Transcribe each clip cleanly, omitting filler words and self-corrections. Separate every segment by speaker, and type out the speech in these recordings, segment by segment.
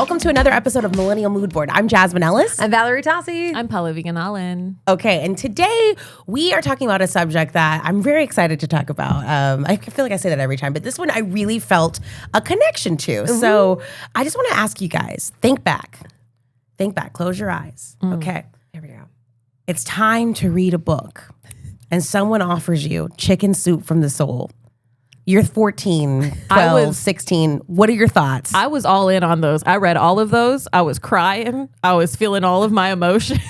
Speaker 1: welcome to another episode of Millennial Moodboard. I'm Jasmine Ellis.
Speaker 2: I'm Valerie Tosi.
Speaker 3: I'm Pallavi Gunalan.
Speaker 1: Okay, and today we are talking about a subject that I'm very excited to talk about. I feel like I say that every time, but this one I really felt a connection to. So I just want to ask you guys, think back, close your eyes. Okay,
Speaker 2: Here we go.
Speaker 1: it's time to read a book and someone offers you Chicken Soup from the Soul. You're 14, 12, 16. What are your thoughts?
Speaker 3: I was all in on those. I read all of those. I was crying. I was feeling all of my emotions.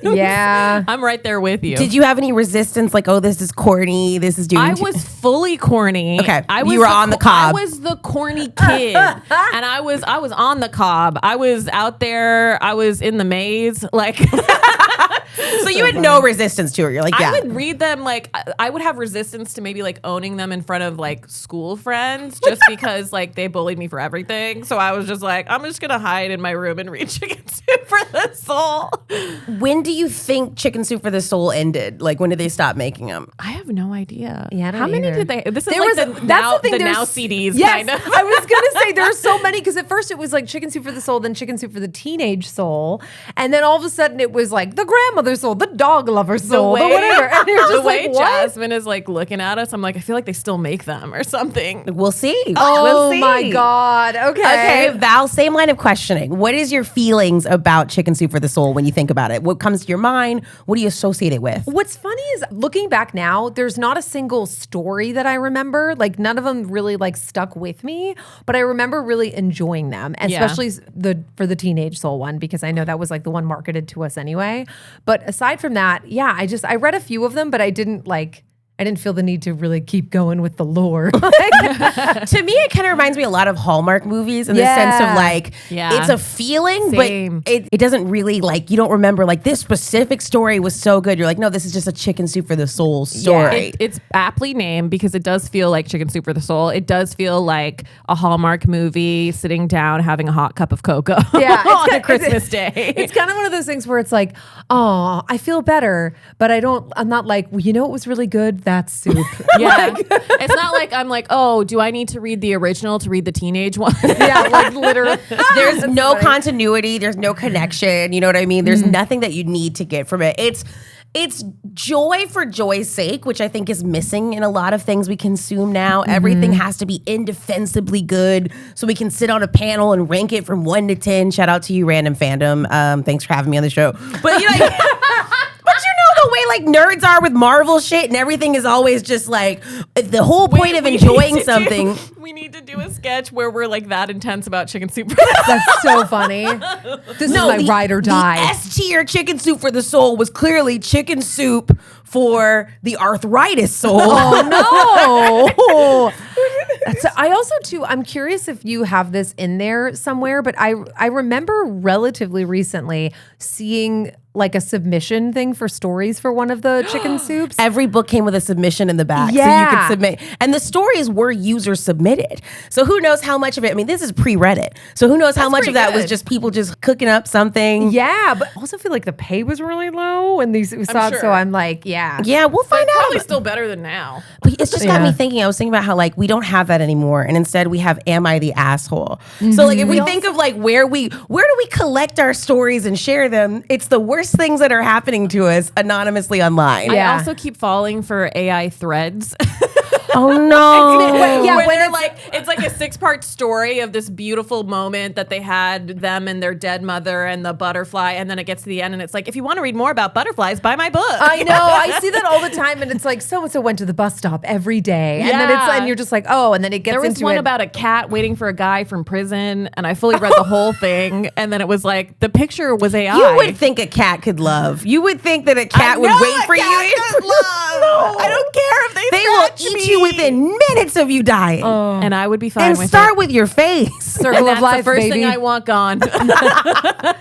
Speaker 2: Yeah.
Speaker 3: I'm right there with you.
Speaker 1: Did you have any resistance? Like, oh, this is corny. This is doing.
Speaker 3: I was fully corny.
Speaker 1: Okay,
Speaker 3: I was
Speaker 1: you were on the cob.
Speaker 3: I was the corny kid, and I was on the cob. I was out there. I was in the maze. Like,
Speaker 1: so you had no resistance to it. You're like, yeah.
Speaker 3: I would read them. Like, I would have resistance to maybe like owning them in front of like school friends, just because like they bullied me for everything. So I was just like, I'm just gonna hide in my room and read Chicken Soup for the Soul.
Speaker 1: When do you think Chicken Soup for the Soul ended? Like, when did they stop making them?
Speaker 3: I have no idea.
Speaker 2: Yeah, I don't
Speaker 3: How many
Speaker 2: either.
Speaker 3: did they? This is
Speaker 2: There
Speaker 3: like
Speaker 2: was
Speaker 3: the
Speaker 2: a-
Speaker 3: now,
Speaker 2: that's the thing,
Speaker 3: the now
Speaker 2: there's-
Speaker 3: CDs
Speaker 2: Yes,
Speaker 3: kind of.
Speaker 2: I was gonna say there's so many because at first it was like Chicken Soup for the Soul, then Chicken Soup for the Teenage Soul, and then all of a sudden it was like the Grandmother Soul, the Dog Lover Soul, the whatever. And you're
Speaker 3: the
Speaker 2: just
Speaker 3: way
Speaker 2: like, what?
Speaker 3: Jasmine is like looking at us, I'm like, I feel like they still make them or something.
Speaker 1: We'll see.
Speaker 2: Oh
Speaker 1: We'll see.
Speaker 2: my God.
Speaker 1: Okay, Val, same line of questioning. What is your feelings about Chicken Soup for the Soul when you think about it? What comes to your mind? What do you associate it with?
Speaker 2: What's funny is looking back now, there's not a single story that I remember. Like none of them really like stuck with me, but I remember really enjoying them, and
Speaker 3: Yeah.
Speaker 2: especially for the Teenage Soul one because I know that was like the one marketed to us anyway. But aside from that, yeah, I read a few of them, but I didn't feel the need to really keep going with the lore.
Speaker 1: To me, it kind of reminds me a lot of Hallmark movies in the sense of like,
Speaker 3: Yeah.
Speaker 1: it's a feeling,
Speaker 3: Same.
Speaker 1: but it doesn't really like, you don't remember like this specific story was so good. You're like, no, this is just a Chicken Soup for the Soul story.
Speaker 3: It's aptly named because it does feel like Chicken Soup for the Soul. It does feel like a Hallmark movie, sitting down, having a hot cup of cocoa
Speaker 2: Yeah,
Speaker 3: on a Christmas day.
Speaker 2: It's kind of one of those things where it's like, oh, I feel better, but I'm not like, well, you know what was really good? That soup.
Speaker 3: Yeah. It's not like I'm like, oh, do I need to read the original to read the teenage one?
Speaker 2: Yeah, like literally.
Speaker 1: There's no continuity. There's no connection. You know what I mean? There's nothing that you need to get from it. It's joy for joy's sake, which I think is missing in a lot of things we consume now. Everything has to be indefensibly good, so we can sit on a panel and rank it from 1 to 10. Shout out to you, Random Fandom. Thanks for having me on the show. But you know. But you know the way like nerds are with Marvel shit and everything is always just like the whole point of enjoying something.
Speaker 3: We need to do a sketch where we're like that intense about Chicken Soup.
Speaker 2: That's so funny. This is my ride or die.
Speaker 1: The S tier Chicken Soup for the Soul was clearly Chicken Soup for the arthritis soul.
Speaker 2: Oh no. I also too, I'm curious if you have this in there somewhere, but I remember relatively recently seeing like a submission thing for stories for one of the chicken soups.
Speaker 1: Every book came with a submission in the back, so you
Speaker 2: Yeah.
Speaker 1: could submit. And the stories were user submitted. So who knows how much of it, I mean, this is pre-Reddit. So who knows how much of that was just people just cooking up something.
Speaker 2: Yeah, but I also feel like the pay was really low when these we saw it, so
Speaker 3: sure.
Speaker 2: I'm like, yeah.
Speaker 1: Yeah, we'll find out.
Speaker 3: Probably still better than now.
Speaker 1: But it's just got me
Speaker 2: Yeah.
Speaker 1: thinking. I was thinking about how like we don't have that anymore, and instead we have "Am I the asshole?" So like if we think of like where do we collect our stories and share them? It's the worst things that are happening to us anonymously online.
Speaker 2: Yeah.
Speaker 3: I also keep falling for AI threads.
Speaker 1: Oh no!
Speaker 3: Where they're like, it's like a 6-part story of this beautiful moment that they had, them and their dead mother and the butterfly, and then it gets to the end and it's like, if you want to read more about butterflies, buy my book.
Speaker 2: I know. I see that all the time, and it's like so and so went to the bus stop every day, and then
Speaker 3: Yeah.
Speaker 2: and you're just like, oh, and then it gets
Speaker 3: There was
Speaker 2: into
Speaker 3: one
Speaker 2: it.
Speaker 3: about a cat waiting for a guy from prison, and I fully read the whole thing, and then it was like, the picture was AI.
Speaker 1: You would think a cat could love. You would think that a cat would wait for you.
Speaker 3: No. I don't care if
Speaker 1: They will eat you within minutes of you dying.
Speaker 3: and I would be fine
Speaker 1: and
Speaker 3: with
Speaker 1: start
Speaker 3: it.
Speaker 1: with your face.
Speaker 2: Circle
Speaker 3: And
Speaker 2: of
Speaker 3: that's
Speaker 2: life,
Speaker 3: the first
Speaker 2: baby.
Speaker 3: thing I want gone.
Speaker 1: Oh,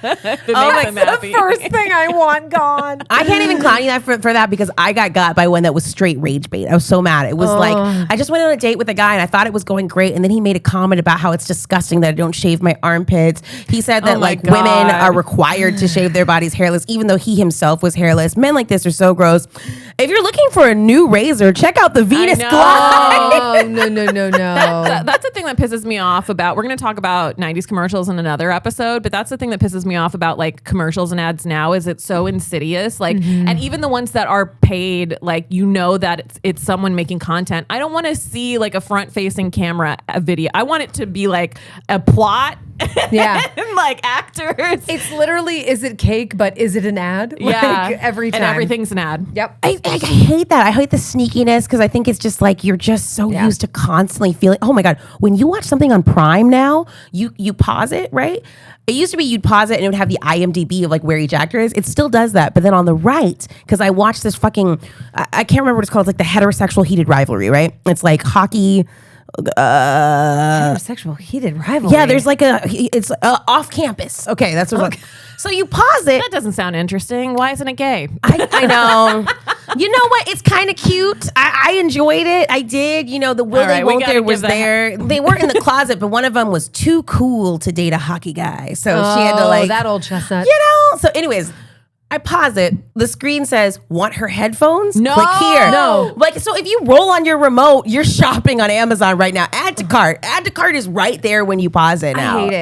Speaker 2: That's the first thing I want gone.
Speaker 1: I can't even clown you that for that because I got by one that was straight rage bait. I was so mad. It was like I just went on a date with a guy and I thought it was going great, and then he made a comment about how it's disgusting that I don't shave my armpits. He said that
Speaker 3: Oh my
Speaker 1: like women
Speaker 3: God.
Speaker 1: are required to shave their bodies hairless, even though he himself was hairless. Men like this are so gross. If you're looking for a new razor, check out the Venus
Speaker 3: know.
Speaker 1: Glide.
Speaker 2: Oh no.
Speaker 3: That's the thing that pisses me off about. We're going to talk talk about 90s commercials in another episode, but that's the thing that pisses me off about like commercials and ads now is it's so insidious. Like, and even the ones that are paid, like, you know that it's someone making content. I don't want to see like a front facing camera video. I want it to be like a plot.
Speaker 2: Yeah.
Speaker 3: And like actors.
Speaker 2: It's literally, is it cake, but is it an ad?
Speaker 3: Yeah.
Speaker 2: Like, every time.
Speaker 3: And everything's an ad.
Speaker 2: Yep.
Speaker 1: I hate that. I hate the sneakiness because I think it's just like you're just so used to constantly feeling. Oh my god! When you watch something on Prime now, you pause it, right? It used to be you'd pause it and it would have the IMDb of like where each actor is. It still does that, but then on the right, because I watched this fucking I can't remember what it's called. It's like the heterosexual heated rivalry, right? It's like hockey.
Speaker 2: Heterosexual heated rivalry.
Speaker 1: Yeah, there's like it's off campus. Okay, that's what. Okay. So you pause it.
Speaker 3: That doesn't sound interesting. Why isn't it gay?
Speaker 1: I know. You know what? It's kind of cute. I enjoyed it. I did. You know, the will they won't there was there. They weren't in the closet, but one of them was too cool to date a hockey guy. So she had to like
Speaker 2: that old chestnut.
Speaker 1: You know. So anyways, I pause it. The screen says, "Want her headphones?
Speaker 3: No.
Speaker 1: Click here."
Speaker 2: No.
Speaker 1: Like, so if you roll on your remote, you're shopping on Amazon right now. Add to cart. Add to cart is right there when you pause it now.
Speaker 2: I hate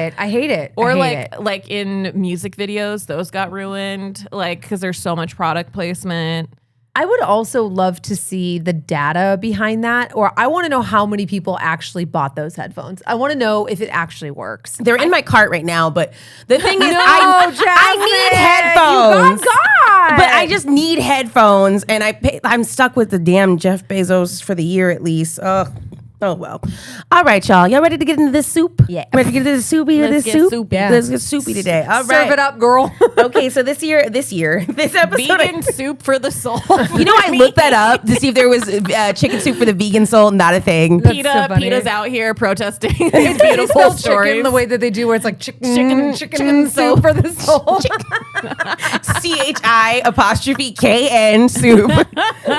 Speaker 2: it.
Speaker 3: Or
Speaker 2: I hate it.
Speaker 3: like in music videos, those got ruined. Like, because there's so much product placement.
Speaker 2: I would also love to see the data behind that, or I want to know how many people actually bought those headphones. I want to know if it actually works.
Speaker 1: They're in my cart right now, but the thing is,
Speaker 2: No,
Speaker 1: I need headphones.
Speaker 2: You got God.
Speaker 1: But I just need headphones, and I'm stuck with the damn Jeff Bezos for the year at least. Oh well. All right, y'all. Y'all ready to get into this soup?
Speaker 2: Yeah.
Speaker 1: Ready to get into the soupy of
Speaker 3: Let's
Speaker 1: this
Speaker 3: get
Speaker 1: soup?
Speaker 3: soupy.
Speaker 1: Yeah. Let's get soupy today. All right.
Speaker 2: Serve it up, girl.
Speaker 1: Okay, so this episode.
Speaker 3: Vegan soup for the soul.
Speaker 1: You know, I looked that up to see if there was chicken soup for the vegan soul. Not a thing.
Speaker 2: That's so funny.
Speaker 3: PETA's out here protesting these
Speaker 2: They
Speaker 3: beautiful
Speaker 2: spell
Speaker 3: stories.
Speaker 2: chicken the way that they do, where it's like chicken
Speaker 3: Chicken
Speaker 2: soup for the soul.
Speaker 1: CHI_KN soup.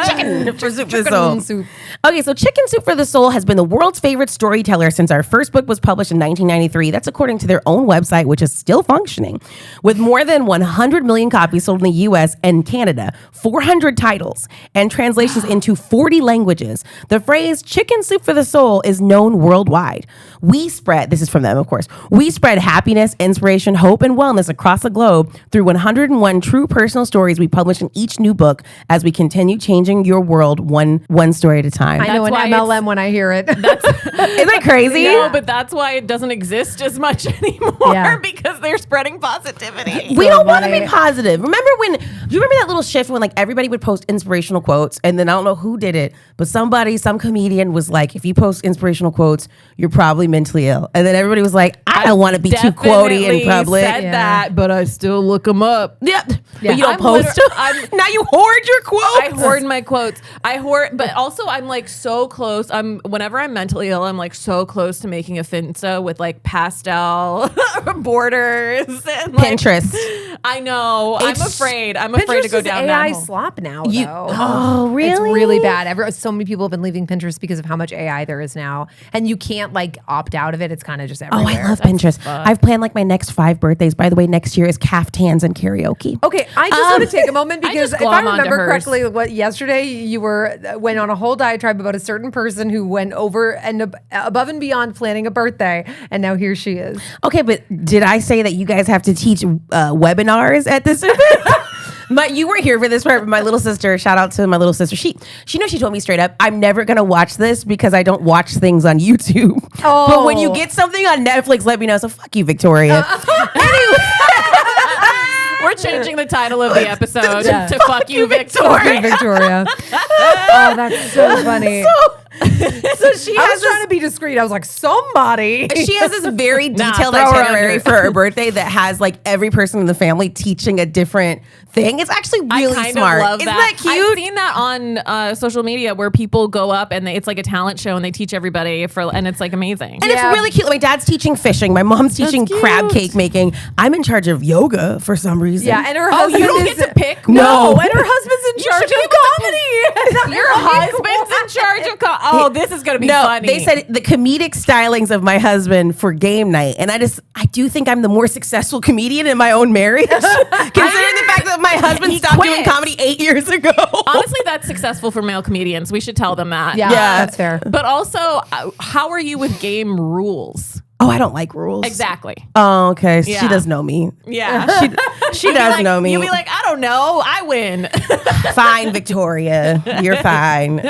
Speaker 1: Chicken for soup for the soul.
Speaker 2: soup.
Speaker 1: Okay, so Chicken Soup for the Soul has been the world's favorite storyteller since our first book was published in 1993. That's according to their own website, which is still functioning. With more than 100 million copies sold in the US and Canada, 400 titles, and translations into 40 languages, the phrase Chicken Soup for the Soul is known worldwide. This is from them, of course, we spread happiness, inspiration, hope, and wellness across the globe through 101 true personal stories we publish in each new book as we continue changing your world one story at a time.
Speaker 2: I know an
Speaker 3: That's why
Speaker 2: MLM when I hear it.
Speaker 1: Isn't that crazy?
Speaker 3: No, but that's why it doesn't exist as much anymore
Speaker 2: Yeah.
Speaker 3: because they're spreading positivity.
Speaker 1: We don't want to
Speaker 2: funny.
Speaker 1: be positive. Do you remember that little shift when like everybody would post inspirational quotes and then I don't know who did it, but some comedian was like, if you post inspirational quotes, you're probably mentally ill. And then everybody was like, I don't want to be too quotey in public.
Speaker 3: Said that, but I still look them up.
Speaker 1: Yeah.
Speaker 2: Yeah.
Speaker 1: But you don't
Speaker 3: I'm
Speaker 1: post
Speaker 3: liter-
Speaker 1: them. Now you hoard your quotes.
Speaker 3: I hoard my quotes. But also I'm like so close. Whenever I'm mentally ill, I'm like so close to making a finta with like pastel borders and like,
Speaker 1: Pinterest.
Speaker 3: I know. I'm afraid
Speaker 2: Pinterest
Speaker 3: to go
Speaker 2: is
Speaker 3: down
Speaker 2: AI
Speaker 3: that hole.
Speaker 2: slop now,
Speaker 1: You-
Speaker 2: though.
Speaker 1: oh, really?
Speaker 2: It's really bad. So many people have been leaving Pinterest because of how much AI there is now. And you can't like opt out of it. It's kind of just
Speaker 1: Oh,
Speaker 2: everywhere.
Speaker 1: I love Pinterest. I've planned like my next 5 birthdays. By the way, next year is caftans and karaoke.
Speaker 2: Okay, I just want to take a moment
Speaker 3: I
Speaker 2: because
Speaker 3: just
Speaker 2: if I
Speaker 3: glom onto
Speaker 2: remember
Speaker 3: hers.
Speaker 2: correctly, what yesterday you went on a whole diatribe about a certain person who went over and above and beyond planning a birthday, and now here she is.
Speaker 1: Okay, but did I say that you guys have to teach webinars at this event? You weren't here for this part, but my little sister, shout out to my little sister. She told me straight up, I'm never going to watch this because I don't watch things on YouTube.
Speaker 2: Oh.
Speaker 1: But when you get something on Netflix, let me know. So fuck you, Victoria.
Speaker 3: We're changing the title of the episode
Speaker 2: Yeah.
Speaker 3: to Fuck You, Victoria.
Speaker 2: Victoria. Oh, that's so funny.
Speaker 1: So she
Speaker 2: I
Speaker 1: has
Speaker 2: was trying to be discreet. I was like, somebody.
Speaker 1: She has this very detailed
Speaker 3: throw her
Speaker 1: itinerary
Speaker 3: under.
Speaker 1: for her birthday that has like every person in the family teaching a different thing. It's actually really
Speaker 3: I kind
Speaker 1: smart.
Speaker 3: of love
Speaker 1: Isn't
Speaker 3: that.
Speaker 1: that cute?
Speaker 3: I've seen that on social media where people go up and it's like a talent show and they teach everybody and it's like amazing.
Speaker 1: And it's really cute. My dad's teaching fishing. My mom's teaching crab cake making. I'm in charge of yoga for some reason.
Speaker 2: Yeah, and her
Speaker 3: Oh,
Speaker 2: husband
Speaker 3: you don't
Speaker 2: is
Speaker 3: get to pick?
Speaker 1: No.
Speaker 2: and her husband's in charge
Speaker 3: should be
Speaker 2: of comedy.
Speaker 3: Your husband's in charge of oh, this is gonna be
Speaker 1: No,
Speaker 3: funny.
Speaker 1: they said the comedic stylings of my husband for game night. And I do think I'm the more successful comedian in my own marriage. Considering the fact that my husband stopped doing
Speaker 3: quit.
Speaker 1: comedy 8 years ago.
Speaker 3: Honestly, that's successful for male comedians. We should tell them that.
Speaker 2: Yeah,
Speaker 1: Yeah.
Speaker 2: that's fair.
Speaker 3: But also, how are you with game rules?
Speaker 1: Oh, I don't like rules.
Speaker 3: Exactly.
Speaker 1: Oh, okay. She
Speaker 3: Yeah.
Speaker 1: does know me.
Speaker 3: Yeah.
Speaker 1: She does know me.
Speaker 3: You'll be like, I don't know. I win.
Speaker 1: Fine, Victoria. You're fine.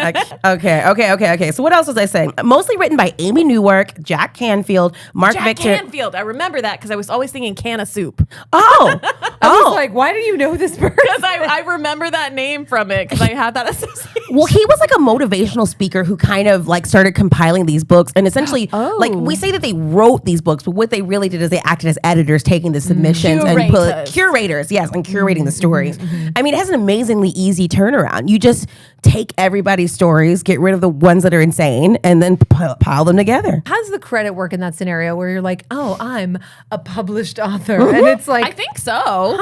Speaker 1: Okay. So what else was I saying? Mostly written by Amy Newark, Jack Canfield, Mark
Speaker 3: Jack
Speaker 1: Victor.
Speaker 3: Canfield. I remember that because I was always thinking can of soup.
Speaker 1: Oh.
Speaker 2: I was like, why do you know this person?
Speaker 3: Because I remember that name from it because I had that association.
Speaker 1: Well, he was like a motivational speaker who kind of like started compiling these books, and essentially, like we say that they wrote these books, but what they really did is they acted as editors, taking the submissions and curators, yes, and curating the stories. I mean, it has an amazingly easy turnaround. You just take everybody's stories, get rid of the ones that are insane, and then pile them together.
Speaker 2: How does the credit work in that scenario where you're like, oh, I'm a published author, and it's like,
Speaker 3: I think so.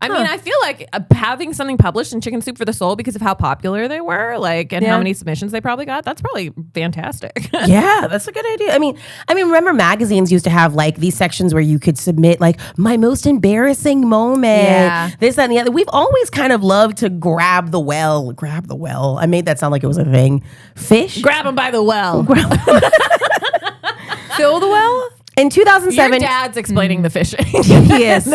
Speaker 3: I mean, I feel like having something published in Chicken Soup for the Soul because of how popular they were, like, and how many submissions they probably got. That's probably fantastic.
Speaker 1: Yeah, that's a good idea. I mean, remember magazines used to have like these sections where you could submit like my most embarrassing moment, this, that, and the other. We've always kind of loved to grab the well. I made that sound like it was a thing. Fish?
Speaker 3: Grab them by the well.
Speaker 2: fill the well?
Speaker 1: In 2007,
Speaker 3: Your dad's explaining the fishing.
Speaker 1: he is.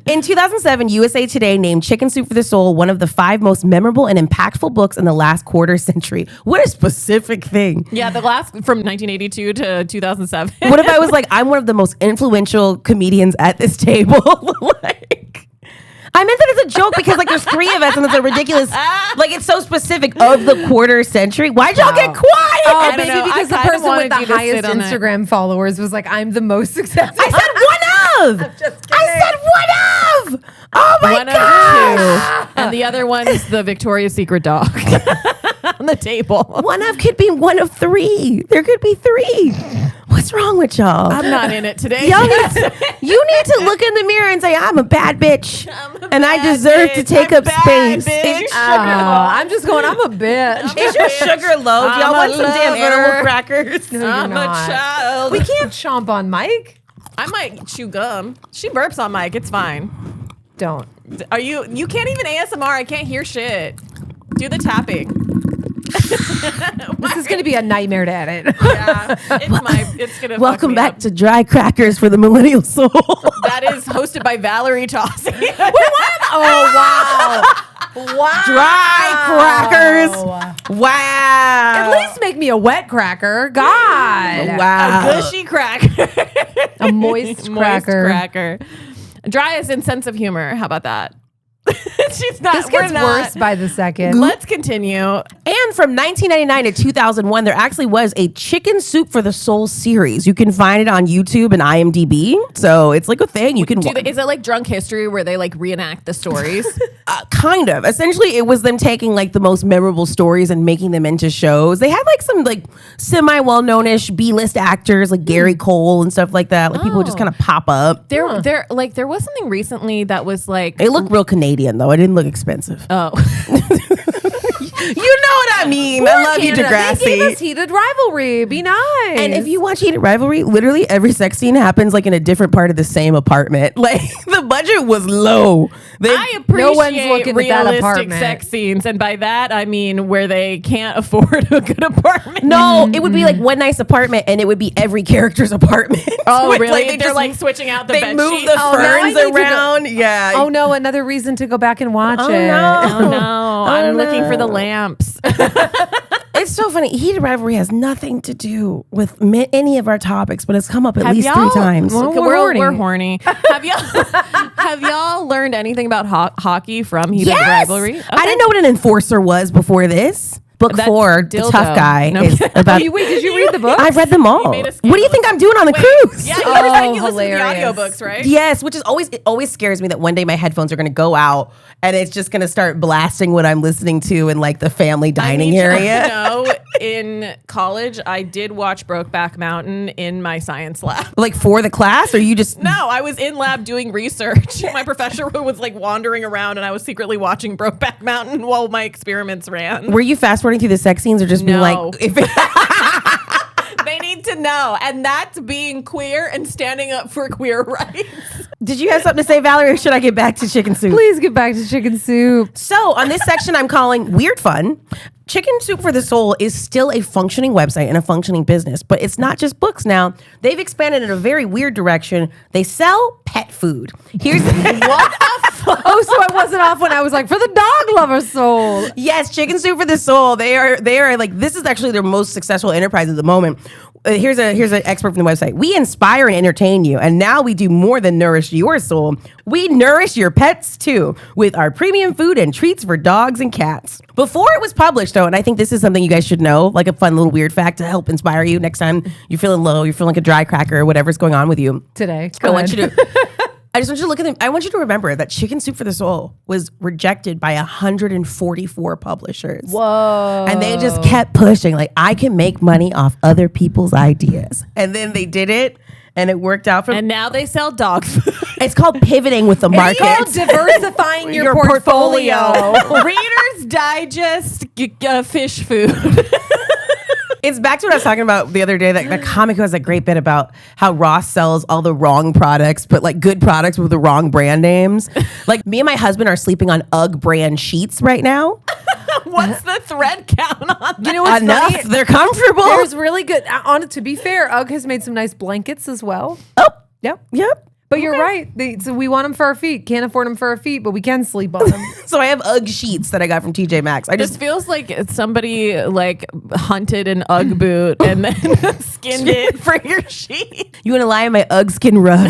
Speaker 1: In 2007, USA Today named Chicken Soup for the Soul one of the 5 most memorable and impactful books in the last quarter century. What a specific thing.
Speaker 3: Yeah, the last from 1982 to 2007.
Speaker 1: What if I was like, I'm one of the most influential comedians at this table? Like, I meant that as a joke because like there's 3 of us and it's a ridiculous, like it's so specific of the quarter century. Why'd y'all get quiet?
Speaker 2: Oh,
Speaker 3: don't
Speaker 2: maybe
Speaker 3: know.
Speaker 2: because
Speaker 3: I
Speaker 2: the
Speaker 3: kinda
Speaker 2: person with
Speaker 3: wanted
Speaker 2: the
Speaker 3: you to sit
Speaker 2: highest
Speaker 3: on that.
Speaker 2: Instagram followers was like, I'm the most successful.
Speaker 1: I said one of. I said one of. Oh my
Speaker 3: One
Speaker 1: god.
Speaker 3: of 2. And the other one is the Victoria's Secret dog on the table.
Speaker 1: One of could be one of 3. There could be 3. What's wrong with y'all?
Speaker 3: I'm not in it today.
Speaker 1: You need to look in the mirror and say, I'm a bad bitch. And I deserve to take up space.
Speaker 2: I'm just going, I'm a bitch.
Speaker 1: Is your sugar low? Do y'all want some damn animal crackers?
Speaker 3: I'm a child.
Speaker 2: We can't chomp on Mike.
Speaker 3: I might chew gum. She burps on mic. It's fine.
Speaker 2: Don't.
Speaker 3: Are you? You can't even ASMR. I can't hear shit. Do the tapping.
Speaker 2: This is going to be a nightmare to edit.
Speaker 3: Yeah, it's gonna.
Speaker 1: Welcome back to Dry Crackers for the Millennial Soul.
Speaker 3: That is hosted by Valerie Tosi.
Speaker 2: Oh, wow. Wow.
Speaker 1: Dry Crackers. Wow.
Speaker 2: At least make me a wet cracker. God.
Speaker 1: Wow.
Speaker 3: A gushy cracker.
Speaker 2: A moist cracker.
Speaker 3: cracker. Dry as in sense of humor. How about that? She's not.
Speaker 2: This gets
Speaker 3: we're not.
Speaker 2: worse by the second.
Speaker 3: Let's continue.
Speaker 1: And from 1999 to 2001, there actually was a Chicken Soup for the Soul series. You can find it on YouTube and IMDb. So it's like a thing. You can
Speaker 3: Is it like Drunk History where they like reenact the stories?
Speaker 1: kind of. Essentially, it was them taking like the most memorable stories and making them into shows. They had like some like semi well-known-ish B-list actors like Gary Cole and stuff like that. Like people would just kind of pop up.
Speaker 3: There was something recently that was like
Speaker 1: It looked real Canadian though. It didn't look expensive.
Speaker 3: oh.
Speaker 1: You know what I mean. I love you,
Speaker 2: They gave
Speaker 1: Degrassi.
Speaker 2: us Heated Rivalry. Be nice.
Speaker 1: And if you watch Heated Rivalry, literally every sex scene happens like in a different part of the same apartment. Like the budget was low.
Speaker 3: I appreciate
Speaker 2: one's looking at that
Speaker 3: realistic
Speaker 2: apartment.
Speaker 3: sex scenes, and by that I mean where they can't afford a good apartment.
Speaker 1: No, it would be like one nice apartment, and it would be every character's apartment.
Speaker 3: Oh,
Speaker 1: With,
Speaker 3: really?
Speaker 1: they
Speaker 3: They're
Speaker 1: just
Speaker 3: like switching out the
Speaker 1: they
Speaker 3: bed
Speaker 1: move
Speaker 3: sheets.
Speaker 1: the
Speaker 2: now I
Speaker 1: ferns
Speaker 2: need to go-
Speaker 1: around. Yeah.
Speaker 2: Oh no, another reason to go back and watch it.
Speaker 1: no.
Speaker 3: Oh no, I'm looking for the lamps.
Speaker 1: It's so funny. Heated Rivalry has nothing to do with any of our topics, but it's come up at
Speaker 3: Have
Speaker 1: least
Speaker 3: y'all-
Speaker 1: 3 times.
Speaker 2: Well,
Speaker 3: We're horny. Have y'all learned anything about hockey from Heated Rivalry?
Speaker 1: I didn't know what an enforcer was before this. Book
Speaker 3: That's
Speaker 1: 4, The
Speaker 3: dildo.
Speaker 1: Tough Guy,
Speaker 3: No.
Speaker 1: is about.
Speaker 2: Wait, did you read the book?
Speaker 1: I've read them all.
Speaker 3: made a
Speaker 1: What do you think I'm doing on the cruise?
Speaker 3: Yeah, you were saying you listen to
Speaker 2: hilarious.
Speaker 3: the audiobooks, right?
Speaker 1: Yes, which is it always scares me that one day my headphones are going to go out and it's just going to start blasting what I'm listening to in like the family dining area.
Speaker 3: No, in college, I did watch Brokeback Mountain in my science lab.
Speaker 1: Like for the class, or you just
Speaker 3: No, I was in lab doing research. My professor was like wandering around, and I was secretly watching Brokeback Mountain while my experiments ran.
Speaker 1: were you fast forwarding through the sex scenes or just being
Speaker 3: No.
Speaker 1: like, if
Speaker 3: They need to know, and that's being queer and standing up for queer rights.
Speaker 1: Did you have something to say, Valerie, or should I get back to chicken soup?
Speaker 2: Please get back to chicken soup.
Speaker 1: So on this section, I'm calling Weird Fun. Chicken Soup for the Soul is still a functioning website and a functioning business, but it's not just books now. They've expanded in a very weird direction. They sell pet food. Here's what the fuck?
Speaker 2: Oh, so I wasn't off when I was like, for the dog lover soul.
Speaker 1: Yes, Chicken Soup for the Soul. They are like, this is actually their most successful enterprise at the moment. Here's an expert from the website. We inspire and entertain you, and now we do more than nourish your soul. We nourish your pets too with our premium food and treats for dogs and cats. Before it was published, though, and I think this is something you guys should know, like a fun little weird fact to help inspire you next time you're feeling low, you're feeling like a dry cracker, or whatever's going on with you.
Speaker 2: Today.
Speaker 1: I just want you to look at them. I want you to remember that Chicken Soup for the Soul was rejected by 144 publishers.
Speaker 2: Whoa.
Speaker 1: And they just kept pushing, like, I can make money off other people's ideas. And then they did it, and it worked out for them.
Speaker 3: And now they sell dog food.
Speaker 1: It's called pivoting with the market.
Speaker 2: It's called diversifying your portfolio.
Speaker 3: Reader's Digest fish food.
Speaker 1: It's back to what I was talking about the other day. That the comic has a great bit about how Ross sells all the wrong products, but like good products with the wrong brand names. Like me and my husband are sleeping on UGG brand sheets right now.
Speaker 3: What's the thread count on that?
Speaker 2: You know what's
Speaker 1: Enough.
Speaker 2: funny?
Speaker 1: They're comfortable.
Speaker 2: There's really good. To be fair, UGG has made some nice blankets as well.
Speaker 1: Oh,
Speaker 2: Yep. But you're right. So we want them for our feet. Can't afford them for our feet, but we can sleep on them.
Speaker 1: So I have UGG sheets that I got from TJ Maxx.
Speaker 3: This feels like somebody like hunted an UGG boot and then skinned it for your sheet.
Speaker 1: You want to lie on my UGG skin rug?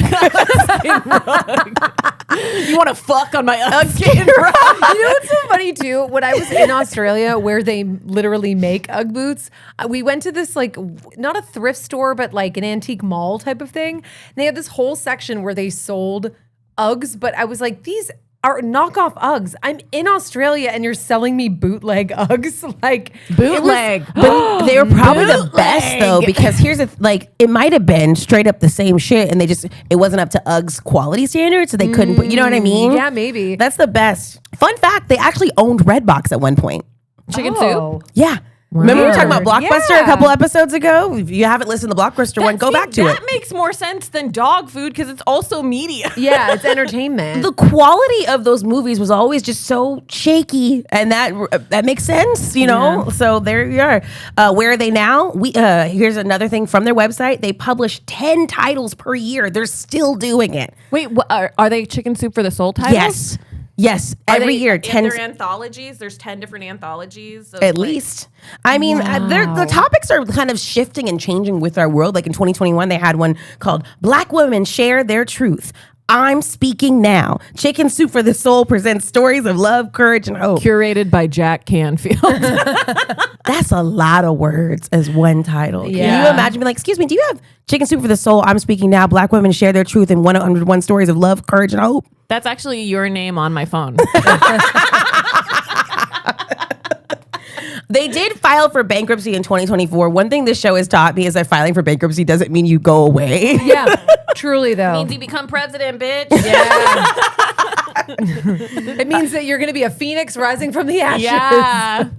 Speaker 3: You want to fuck on my UGG skin rug?
Speaker 2: You know what's so funny too? When I was in Australia, where they literally make UGG boots, we went to this like not a thrift store, but like an antique mall type of thing. And they had this whole section where they sold Uggs, but I was like, these are knockoff Uggs. I'm in Australia and you're selling me bootleg Uggs. Like
Speaker 3: Bootleg.
Speaker 1: But they were probably the best though, because here's it might have been straight up the same shit, and it wasn't up to UGG's quality standards, so they couldn't put. You know what I mean?
Speaker 2: Yeah, maybe.
Speaker 1: That's the best. Fun fact: they actually owned Redbox at one point.
Speaker 3: Chicken soup?
Speaker 1: Yeah. Remember we were talking about Blockbuster
Speaker 2: Yeah.
Speaker 1: a couple episodes ago? If you haven't listened to the Blockbuster one, go back to it.
Speaker 3: That makes more sense than dog food because it's also media.
Speaker 2: Yeah, it's entertainment.
Speaker 1: The quality of those movies was always just so shaky, and that makes sense, you know.
Speaker 2: Yeah.
Speaker 1: So there you are. Where are they now? Here's another thing from their website. They publish 10 titles per year. They're still doing it.
Speaker 3: Wait, are they Chicken Soup for the Soul titles?
Speaker 1: Yes.
Speaker 3: Are
Speaker 1: Every
Speaker 3: they
Speaker 1: year,
Speaker 3: in
Speaker 1: 10.
Speaker 3: their anthologies. There's 10 different anthologies.
Speaker 1: At least. I mean, the topics are kind of shifting and changing with our world. Like in 2021, they had one called Black Women Share Their Truth. I'm Speaking Now. Chicken Soup for the Soul presents stories of love, courage, and hope.
Speaker 3: Curated by Jack Canfield.
Speaker 1: That's a lot of words as one title. Can
Speaker 2: Yeah.
Speaker 1: you imagine being like, excuse me, do you have Chicken Soup for the Soul? I'm Speaking Now. Black Women Share Their Truth in 101 Stories of Love, Courage, and Hope.
Speaker 3: That's actually your name on my phone.
Speaker 1: They did file for bankruptcy in 2024. One thing this show has taught me is that filing for bankruptcy doesn't mean you go away.
Speaker 2: Yeah, truly though.
Speaker 3: Means you become president, bitch.
Speaker 2: Yeah. It means that you're going to be a phoenix rising from the ashes.
Speaker 3: Yeah.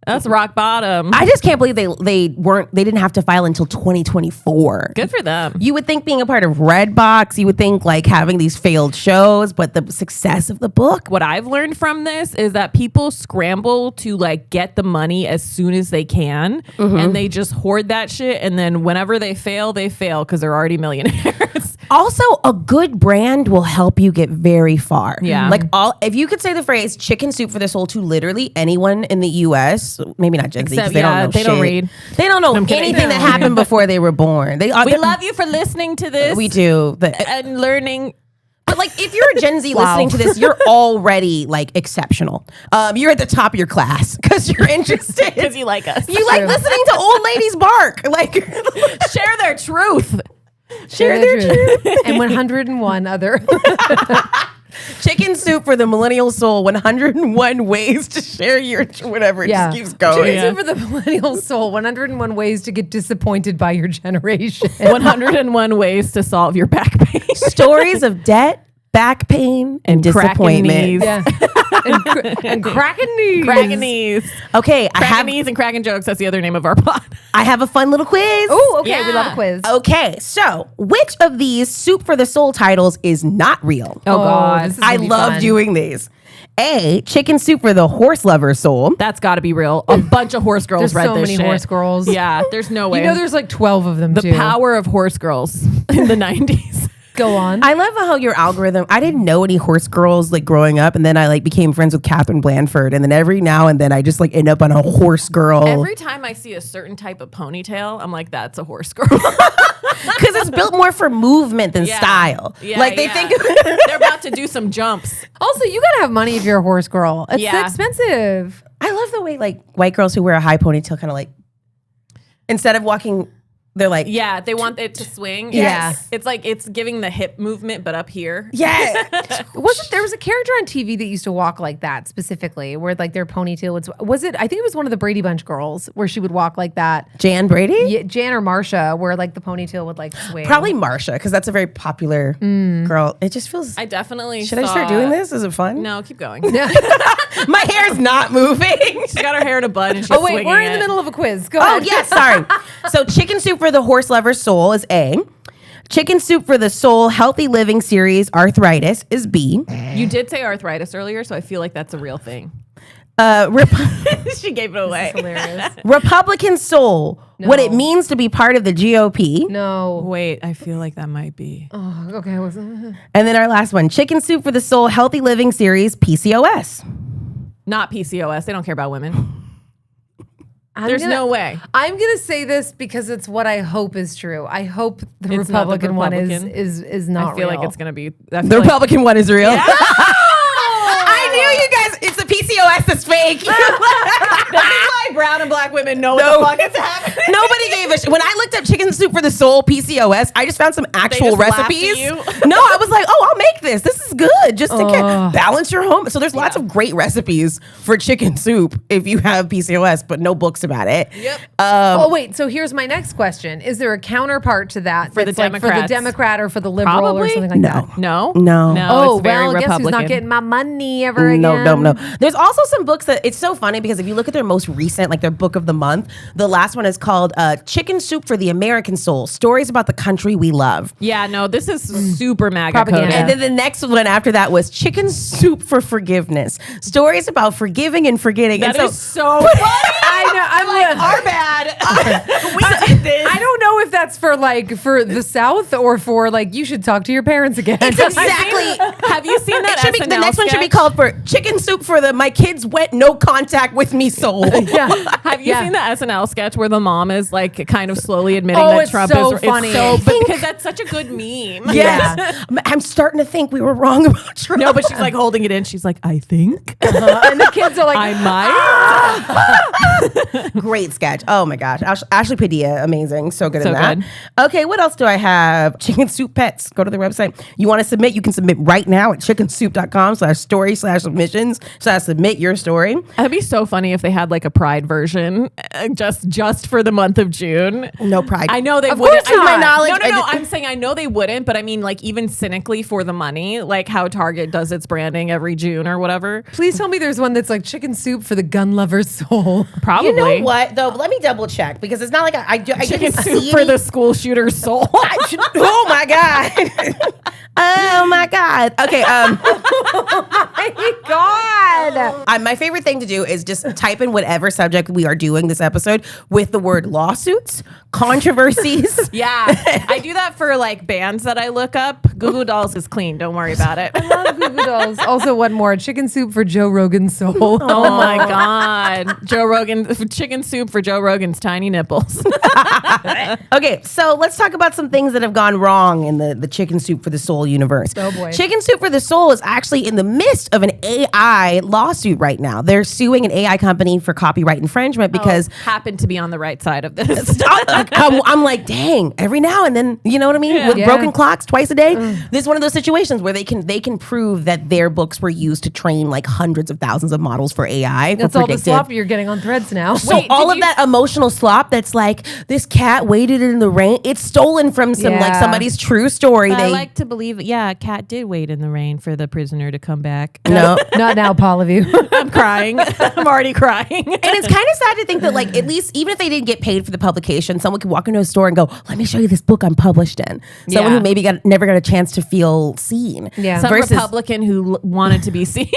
Speaker 3: That's rock bottom.
Speaker 1: I just can't believe they didn't have to file until 2024.
Speaker 3: Good for them.
Speaker 1: You would think being a part of Redbox, you would think like having these failed shows, but the success of the book.
Speaker 3: What I've learned from this is that people scramble to like get the money as soon as they can, and they just hoard that shit, and then whenever they fail because they're already millionaires.
Speaker 1: Also, a good brand will help you get very far.
Speaker 3: Yeah.
Speaker 1: Like if you could say the phrase Chicken Soup for the Soul to literally anyone in the US, maybe not Gen Z, because they don't know
Speaker 3: they don't
Speaker 1: shit.
Speaker 3: read.
Speaker 1: They don't know anything that happened before they were born.
Speaker 3: We love you for listening to this.
Speaker 1: We do.
Speaker 3: And learning.
Speaker 1: But like if you're a Gen Z listening to this, you're already like exceptional. You're at the top of your class because you're interested.
Speaker 3: Because you like us.
Speaker 1: You like listening to old ladies bark. Like
Speaker 3: Share their truth.
Speaker 1: share their truth.
Speaker 2: And 101 other.
Speaker 1: Chicken Soup for the Millennial Soul, 101 ways to share your whatever. It just keeps going.
Speaker 2: Chicken Soup for the Millennial Soul, 101 ways to get disappointed by your generation.
Speaker 3: 101 ways to solve your back pain.
Speaker 1: Stories of debt, back pain, and
Speaker 3: cracking
Speaker 1: disappointment.
Speaker 3: knees.
Speaker 2: Yeah. and cracking knees.
Speaker 3: Cracking knees.
Speaker 1: Okay,
Speaker 3: Cracking knees and cracking jokes. That's the other name of our pod.
Speaker 1: I have a fun little quiz.
Speaker 2: Oh, okay. We
Speaker 3: Yeah.
Speaker 2: love a quiz.
Speaker 1: Okay, so which of these Soup for the Soul titles is not real?
Speaker 3: Oh, God.
Speaker 2: this is
Speaker 1: I
Speaker 2: gonna be
Speaker 1: love
Speaker 2: fun.
Speaker 1: doing these. A, Chicken Soup for the Horse Lover's Soul.
Speaker 3: That's got to be real. A bunch of horse girls
Speaker 2: There's
Speaker 3: read
Speaker 2: so
Speaker 3: this
Speaker 2: many
Speaker 3: shit.
Speaker 2: horse girls.
Speaker 3: Yeah, there's no way.
Speaker 2: You know, there's like 12 of them
Speaker 3: the
Speaker 2: too.
Speaker 3: power of horse girls in the 90s.
Speaker 2: Go on.
Speaker 1: I love how your algorithm, I didn't know any horse girls like growing up, and then I like became friends with Catherine Blanford, and then every now and then I just like end up on a horse girl.
Speaker 3: Every time I see a certain type of ponytail, I'm like, that's a horse girl.
Speaker 1: Because it's built more for movement than style.
Speaker 3: Yeah,
Speaker 1: like they
Speaker 3: yeah.
Speaker 1: think
Speaker 3: they're about to do some jumps.
Speaker 2: Also, you gotta have money if you're a horse girl. It's
Speaker 3: Yeah.
Speaker 2: expensive.
Speaker 1: I love the way like white girls who wear a high ponytail kind of like instead of walking, they're like
Speaker 3: Yeah, they want it to swing.
Speaker 2: Yes.
Speaker 3: It's like it's giving the hip movement, but up here.
Speaker 1: yeah.
Speaker 2: There was a character on TV that used to walk like that specifically, where like their ponytail was it? I think it was one of the Brady Bunch girls where she would walk like that.
Speaker 1: Jan Brady?
Speaker 2: Yeah, Jan or Marsha, where like the ponytail would like swing.
Speaker 1: Probably Marsha, because that's a very popular girl. It just feels.
Speaker 3: I definitely
Speaker 1: Should I start doing this? Is it fun?
Speaker 3: No, keep going.
Speaker 1: My hair's not moving.
Speaker 3: She's got her hair in a bun and she's
Speaker 2: Oh wait,
Speaker 3: swinging
Speaker 2: we're in the
Speaker 3: it.
Speaker 2: middle of a quiz. Go
Speaker 1: Oh
Speaker 2: ahead.
Speaker 1: yes, sorry. So Chicken Soup for the Horse Lover's Soul is A. Chicken Soup for the Soul Healthy Living Series Arthritis is B.
Speaker 3: You did say arthritis earlier, so I feel like that's a real thing.
Speaker 1: She gave it away.
Speaker 2: Hilarious.
Speaker 1: Republican Soul, what it
Speaker 2: No.
Speaker 1: means to be part of the GOP.
Speaker 2: No.
Speaker 3: Wait, I feel like that might be.
Speaker 2: Oh, okay.
Speaker 1: And then our last one, Chicken Soup for the Soul Healthy Living Series PCOS.
Speaker 3: Not PCOS. They don't care about women.
Speaker 2: I'm
Speaker 3: There's
Speaker 2: gonna-
Speaker 3: no way.
Speaker 2: I'm gonna say this because it's what I hope is true. I hope the
Speaker 3: It's not the
Speaker 2: Republican one
Speaker 3: Republican?
Speaker 2: is not
Speaker 3: I feel
Speaker 2: real.
Speaker 3: like it's gonna be.
Speaker 1: The Republican one is real. I knew you guys, it's the PCOS that's fake.
Speaker 3: That's why brown and black women know what the fuck is happening.
Speaker 1: Nobody gave a shit. When I looked up Chicken Soup for the Soul PCOS, I just found some actual
Speaker 3: just laughed at
Speaker 1: recipes.
Speaker 3: you?
Speaker 1: No, I was like, oh, I'll make this. This is good. Just to balance your home. So there's lots of great recipes for chicken soup if you have PCOS, but no books about it.
Speaker 3: Yep.
Speaker 2: Oh wait, so here's my next question: is there a counterpart to that
Speaker 3: For the
Speaker 2: that's like for the
Speaker 3: Democrats?
Speaker 2: Democrat or for the liberal or
Speaker 3: Probably.
Speaker 2: something like that?
Speaker 3: No.
Speaker 1: No.
Speaker 3: No.
Speaker 2: Oh
Speaker 3: it's very
Speaker 2: well, guess
Speaker 3: Republican.
Speaker 2: who's not getting my money ever again?
Speaker 1: No. There's also some books that it's so funny because if you look at their most recent, like their book of the month, the last one is called Chicken Soup for the American Soul: Stories about the Country We Love.
Speaker 3: Yeah, no, this is super MAGA
Speaker 2: Propaganda.
Speaker 3: coded.
Speaker 1: And then the next one after that was Chicken Soup for Forgiveness: Stories about forgiving and forgetting.
Speaker 3: That
Speaker 1: and
Speaker 3: is so funny.
Speaker 2: I know. I'm like,
Speaker 3: Our bad. We did this.
Speaker 2: I don't know if that's for the South or for like you should talk to your parents again.
Speaker 1: It's exactly.
Speaker 3: Have you seen that?
Speaker 1: It should be, the
Speaker 3: SNL
Speaker 1: next one should be
Speaker 3: sketch?
Speaker 1: called for Chicken Soup for the My Kids Went No Contact with Me Soul.
Speaker 2: yeah.
Speaker 3: Have you
Speaker 2: Yeah.
Speaker 3: seen the SNL sketch where the mom is like kind of slowly admitting
Speaker 2: Oh,
Speaker 3: that
Speaker 2: it's
Speaker 3: Trump
Speaker 2: so
Speaker 3: is
Speaker 2: funny.
Speaker 3: because that's such a good meme.
Speaker 2: Yeah.
Speaker 1: I'm starting to think we were wrong about Trump.
Speaker 3: No, but she's like holding it in. She's like, I think
Speaker 2: And the kids are like,
Speaker 3: I might.
Speaker 1: Great sketch. Oh my gosh. Ashley Padilla, amazing. So good
Speaker 3: So
Speaker 1: in that.
Speaker 3: good.
Speaker 1: Okay, what else do I have? Chicken Soup Pets. Go to the website. You want to submit? You can submit right now at chickensoup.com/story/submissions/submit your story.
Speaker 3: That'd be so funny if they had like a Pride version, just for the month of June.
Speaker 1: No pride.
Speaker 3: I know they
Speaker 1: Of
Speaker 3: wouldn't.
Speaker 1: course, to my knowledge,
Speaker 3: No,
Speaker 1: I
Speaker 3: no.
Speaker 1: did-
Speaker 3: I'm saying I know they wouldn't, but I mean, like even cynically for the money, like how Target does its branding every June or whatever.
Speaker 2: please tell me there's one that's like chicken soup for the gun lover's soul.
Speaker 3: Probably.
Speaker 1: You know what though? Let me double check because it's not like I
Speaker 3: Chicken
Speaker 1: didn't
Speaker 3: soup
Speaker 1: see
Speaker 3: for
Speaker 1: any-
Speaker 3: the school shooter's soul.
Speaker 1: Oh my god. Oh my god. Okay.
Speaker 2: God.
Speaker 1: My favorite thing to do is just type in whatever subject we are doing this episode with the word lawsuits, controversies.
Speaker 3: Yeah, I do that for like bands that I look up. Goo Goo Dolls is clean. Don't worry about it.
Speaker 2: Love Goo Goo Dolls. Also, one more chicken soup for Joe Rogan's soul.
Speaker 3: Oh my God. Joe Rogan, chicken soup for Joe Rogan's tiny nipples.
Speaker 1: Okay, so let's talk about some things that have gone wrong in the Chicken Soup for the Soul universe.
Speaker 2: Oh, boy.
Speaker 1: Chicken Soup for the Soul is actually in the midst of an AI legit lawsuit right now. They're suing an AI company for copyright infringement because
Speaker 3: happened to be on the right side of this.
Speaker 1: I'm like, dang, every now and then, you know what I mean? With broken clocks twice a day. This is one of those situations where they can prove that their books were used to train like hundreds of thousands of models for AI.
Speaker 2: That's all the slop you're getting on Threads now.
Speaker 1: So all of that emotional slop that's like, this cat waited in the rain, it's stolen from somebody's true story.
Speaker 3: I like to believe, Cat did wait in the rain for the prisoner to come back.
Speaker 1: No.
Speaker 2: Not now, Pallavi.
Speaker 3: I'm crying. I'm already crying.
Speaker 1: And it's kind of sad to think that, like, at least even if they didn't get paid for the publication, someone could walk into a store and go, let me show you this book I'm published in. Someone who maybe never got a chance to feel seen.
Speaker 2: Yeah.
Speaker 3: Some Republican who wanted to be seen.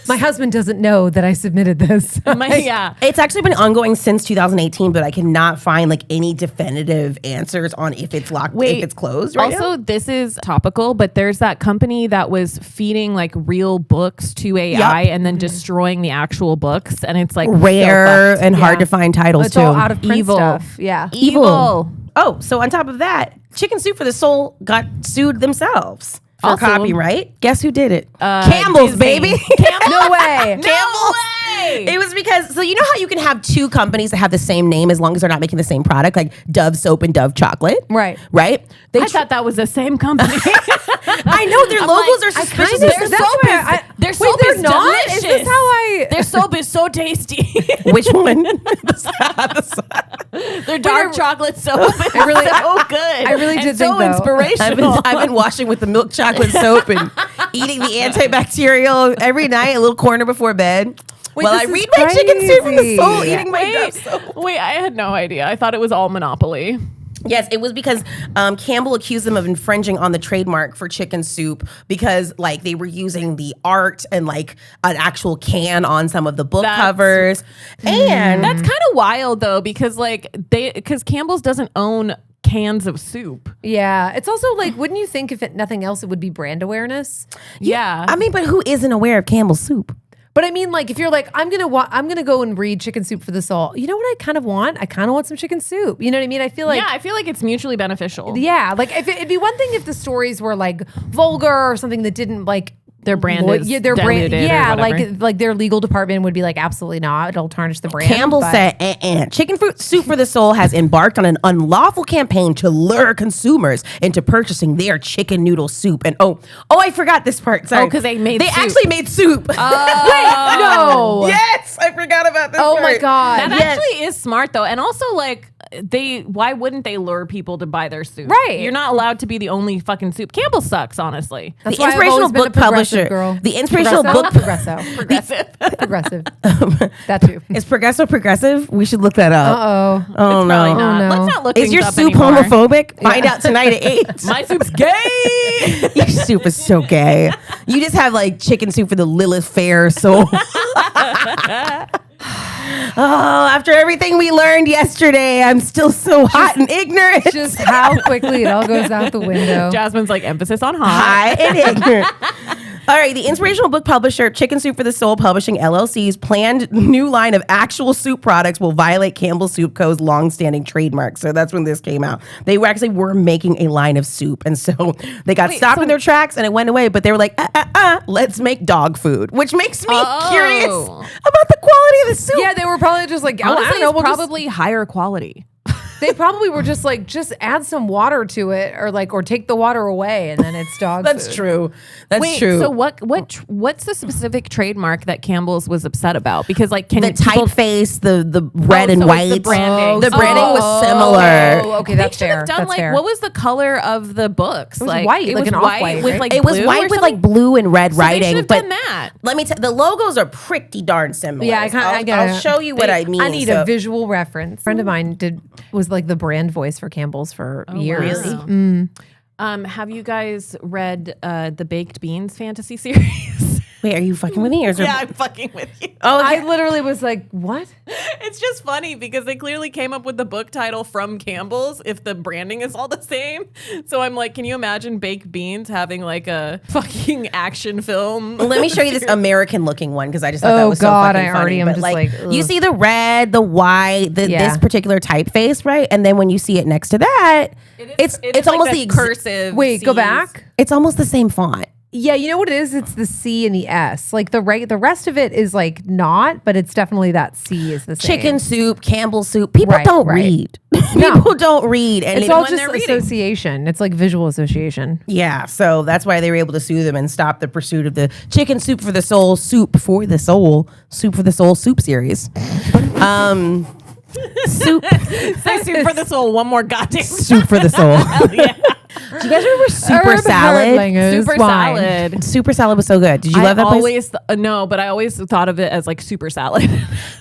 Speaker 2: My husband doesn't know that I submitted this.
Speaker 1: It's actually been ongoing since 2018, but I cannot find like any definitive answers on if it's locked, if it's closed right now.
Speaker 3: This is topical, but there's that company that was feeding like real books to AI and then destroying the actual books, and it's like
Speaker 1: rare and hard to find titles
Speaker 2: it's
Speaker 1: too.
Speaker 2: all out of print
Speaker 3: Evil
Speaker 2: stuff. Yeah.
Speaker 3: Evil.
Speaker 1: Oh, so on top of that, Chicken Soup for the Soul got sued themselves for copyright. Guess who did it? Campbell's, baby.
Speaker 2: No way.
Speaker 1: Campbell's. It was because, so you know how you can have two companies that have the same name as long as they're not making the same product, like Dove soap and Dove chocolate?
Speaker 2: Right.
Speaker 1: Right?
Speaker 3: I thought that was the same company.
Speaker 1: I know their logos are suspicious.
Speaker 3: Their soap is delicious.
Speaker 2: Is this how I?
Speaker 3: Their soap is so tasty.
Speaker 1: Which one?
Speaker 3: Their dark chocolate soap is so good.
Speaker 2: I really did
Speaker 3: so
Speaker 2: think
Speaker 3: inspirational.
Speaker 1: I've been washing with the milk chocolate soap and eating the antibacterial every night, a little corner before bed. I read my Chicken Soup from the Soul, eating my Dove soap.
Speaker 3: Wait, I had no idea. I thought it was all Monopoly.
Speaker 1: Yes, it was because Campbell accused them of infringing on the trademark for Chicken Soup because like they were using the art and like an actual can on some of the book covers. And
Speaker 3: that's kind of wild though, because because Campbell's doesn't own cans of soup.
Speaker 2: Yeah. It's also like, wouldn't you think if nothing else, it would be brand awareness?
Speaker 3: Yeah.
Speaker 1: I mean, but who isn't aware of Campbell's soup?
Speaker 2: But I mean, like, if you're like, I'm gonna go and read Chicken Soup for the Soul. You know what I kind of want? I kind of want some chicken soup. You know what I mean? I feel like
Speaker 3: it's mutually beneficial.
Speaker 2: Yeah, like if it'd be one thing if the stories were like vulgar or something that didn't like.
Speaker 3: Their brand is
Speaker 2: their brand,
Speaker 3: yeah,
Speaker 2: like their legal department would be like, absolutely not. It'll tarnish the brand.
Speaker 1: Campbell said, Chicken Soup for the Soul has embarked on an unlawful campaign to lure consumers into purchasing their chicken noodle soup. And I forgot this part. Sorry,
Speaker 3: because they
Speaker 1: actually made soup.
Speaker 2: Wait, no.
Speaker 1: Yes, I forgot about this.
Speaker 2: Oh
Speaker 1: part.
Speaker 2: my god,
Speaker 3: that actually is smart though, and also like. Why wouldn't they lure people to buy their soup?
Speaker 2: Right.
Speaker 3: You're not allowed to be the only fucking soup. Campbell sucks, honestly.
Speaker 2: That's
Speaker 1: the
Speaker 2: why
Speaker 1: inspirational
Speaker 2: I've always been
Speaker 1: book
Speaker 2: a progressive
Speaker 1: publisher.
Speaker 2: Girl.
Speaker 1: The inspirational book
Speaker 2: progressive. That too.
Speaker 1: Is progressive? We should look that up. Oh no.
Speaker 3: Probably not.
Speaker 2: Oh, no.
Speaker 3: Let's not look.
Speaker 1: Is your
Speaker 3: things up
Speaker 1: soup
Speaker 3: anymore.
Speaker 1: homophobic? Find out tonight at 8.
Speaker 3: My soup's gay.
Speaker 1: Your soup is so gay. You just have like chicken soup for the Lilith Fair soul. After everything we learned yesterday, I'm still so hot and ignorant.
Speaker 2: Just how quickly it all goes out the window.
Speaker 3: Jasmine's like emphasis on hot.
Speaker 1: High and ignorant. All right, the inspirational book publisher Chicken Soup for the Soul Publishing LLC's planned new line of actual soup products will violate Campbell Soup Co.'s long-standing trademark. So that's when this came out. They were making a line of soup, and so they got stopped in their tracks, and it went away. But they were like, let's make dog food, which makes me curious about the quality of the soup.
Speaker 2: Yeah, they were probably just like,
Speaker 3: Honestly,
Speaker 2: I don't know,
Speaker 3: it's probably higher quality.
Speaker 2: They probably were just like, just add some water to it, or take the water away, and then it's dog
Speaker 1: That's
Speaker 2: food.
Speaker 1: true. That's
Speaker 3: Wait,
Speaker 1: true.
Speaker 3: so what's the specific trademark that Campbell's was upset about? Because like,
Speaker 1: the typeface, the red and
Speaker 3: so
Speaker 1: white,
Speaker 3: it's the branding.
Speaker 1: the branding was similar.
Speaker 2: Oh, okay, that's
Speaker 3: they should
Speaker 2: fair.
Speaker 3: have done
Speaker 2: That's
Speaker 3: like
Speaker 2: fair.
Speaker 3: what was the color of the books?
Speaker 2: It was white,
Speaker 3: it
Speaker 2: like
Speaker 3: was
Speaker 2: an off-white,
Speaker 3: with
Speaker 2: right?
Speaker 3: like
Speaker 1: It was
Speaker 3: blue
Speaker 1: white
Speaker 3: or
Speaker 1: with
Speaker 3: something?
Speaker 1: like blue and red
Speaker 3: So they
Speaker 1: writing.
Speaker 3: should have
Speaker 1: but
Speaker 3: done that.
Speaker 1: let me tell the logos are pretty darn similar.
Speaker 2: Yeah,
Speaker 1: I'll show you what I mean.
Speaker 2: I need a visual reference. A friend of mine was like the brand voice for Campbell's for years.
Speaker 3: Wow. Have you guys read the Baked Beans fantasy series?
Speaker 1: Wait, are you fucking with me? Or is
Speaker 3: Yeah, I'm fucking with you.
Speaker 2: I literally was like, what?
Speaker 3: It's just funny because they clearly came up with the book title from Campbell's if the branding is all the same. So I'm like, can you imagine Baked Beans having like a fucking action film?
Speaker 1: Let me show you this American looking one because I just thought that
Speaker 2: Oh,
Speaker 1: was
Speaker 2: God,
Speaker 1: so fucking
Speaker 2: I already
Speaker 1: funny.
Speaker 2: am
Speaker 1: But
Speaker 2: just
Speaker 1: like,
Speaker 2: like,
Speaker 1: you
Speaker 2: ugh.
Speaker 1: see the red, the white, this particular typeface, right? And then when you see it next to that, it's
Speaker 3: like
Speaker 1: almost
Speaker 3: the
Speaker 1: the
Speaker 3: cursive.
Speaker 2: Wait, go
Speaker 3: Cs.
Speaker 2: back.
Speaker 1: It's almost the same font.
Speaker 2: Yeah, you know what it is? It's the C and the S. Like the rest of it is like not, but it's definitely that C is the same.
Speaker 1: Chicken soup, Campbell soup. People
Speaker 2: Right,
Speaker 1: don't
Speaker 2: right.
Speaker 1: read.
Speaker 2: No.
Speaker 1: People don't read. And
Speaker 2: It's
Speaker 1: even
Speaker 2: all
Speaker 1: when
Speaker 2: just
Speaker 1: they're reading.
Speaker 2: association. It's like visual association.
Speaker 1: Yeah, so that's why they were able to sue them and stop the pursuit of the Chicken Soup for the Soul, Soup for the Soul soup series. Soup
Speaker 3: Say soup for the soul one more goddamn
Speaker 1: Soup for the Soul.
Speaker 3: yeah.
Speaker 1: Do you guys remember Super
Speaker 2: Herb
Speaker 1: Salad?
Speaker 2: Herdlinger's
Speaker 3: Super
Speaker 2: wine.
Speaker 3: salad.
Speaker 1: Super Salad was so good. Did you love that place?
Speaker 3: No, but I always thought of it as like super salad.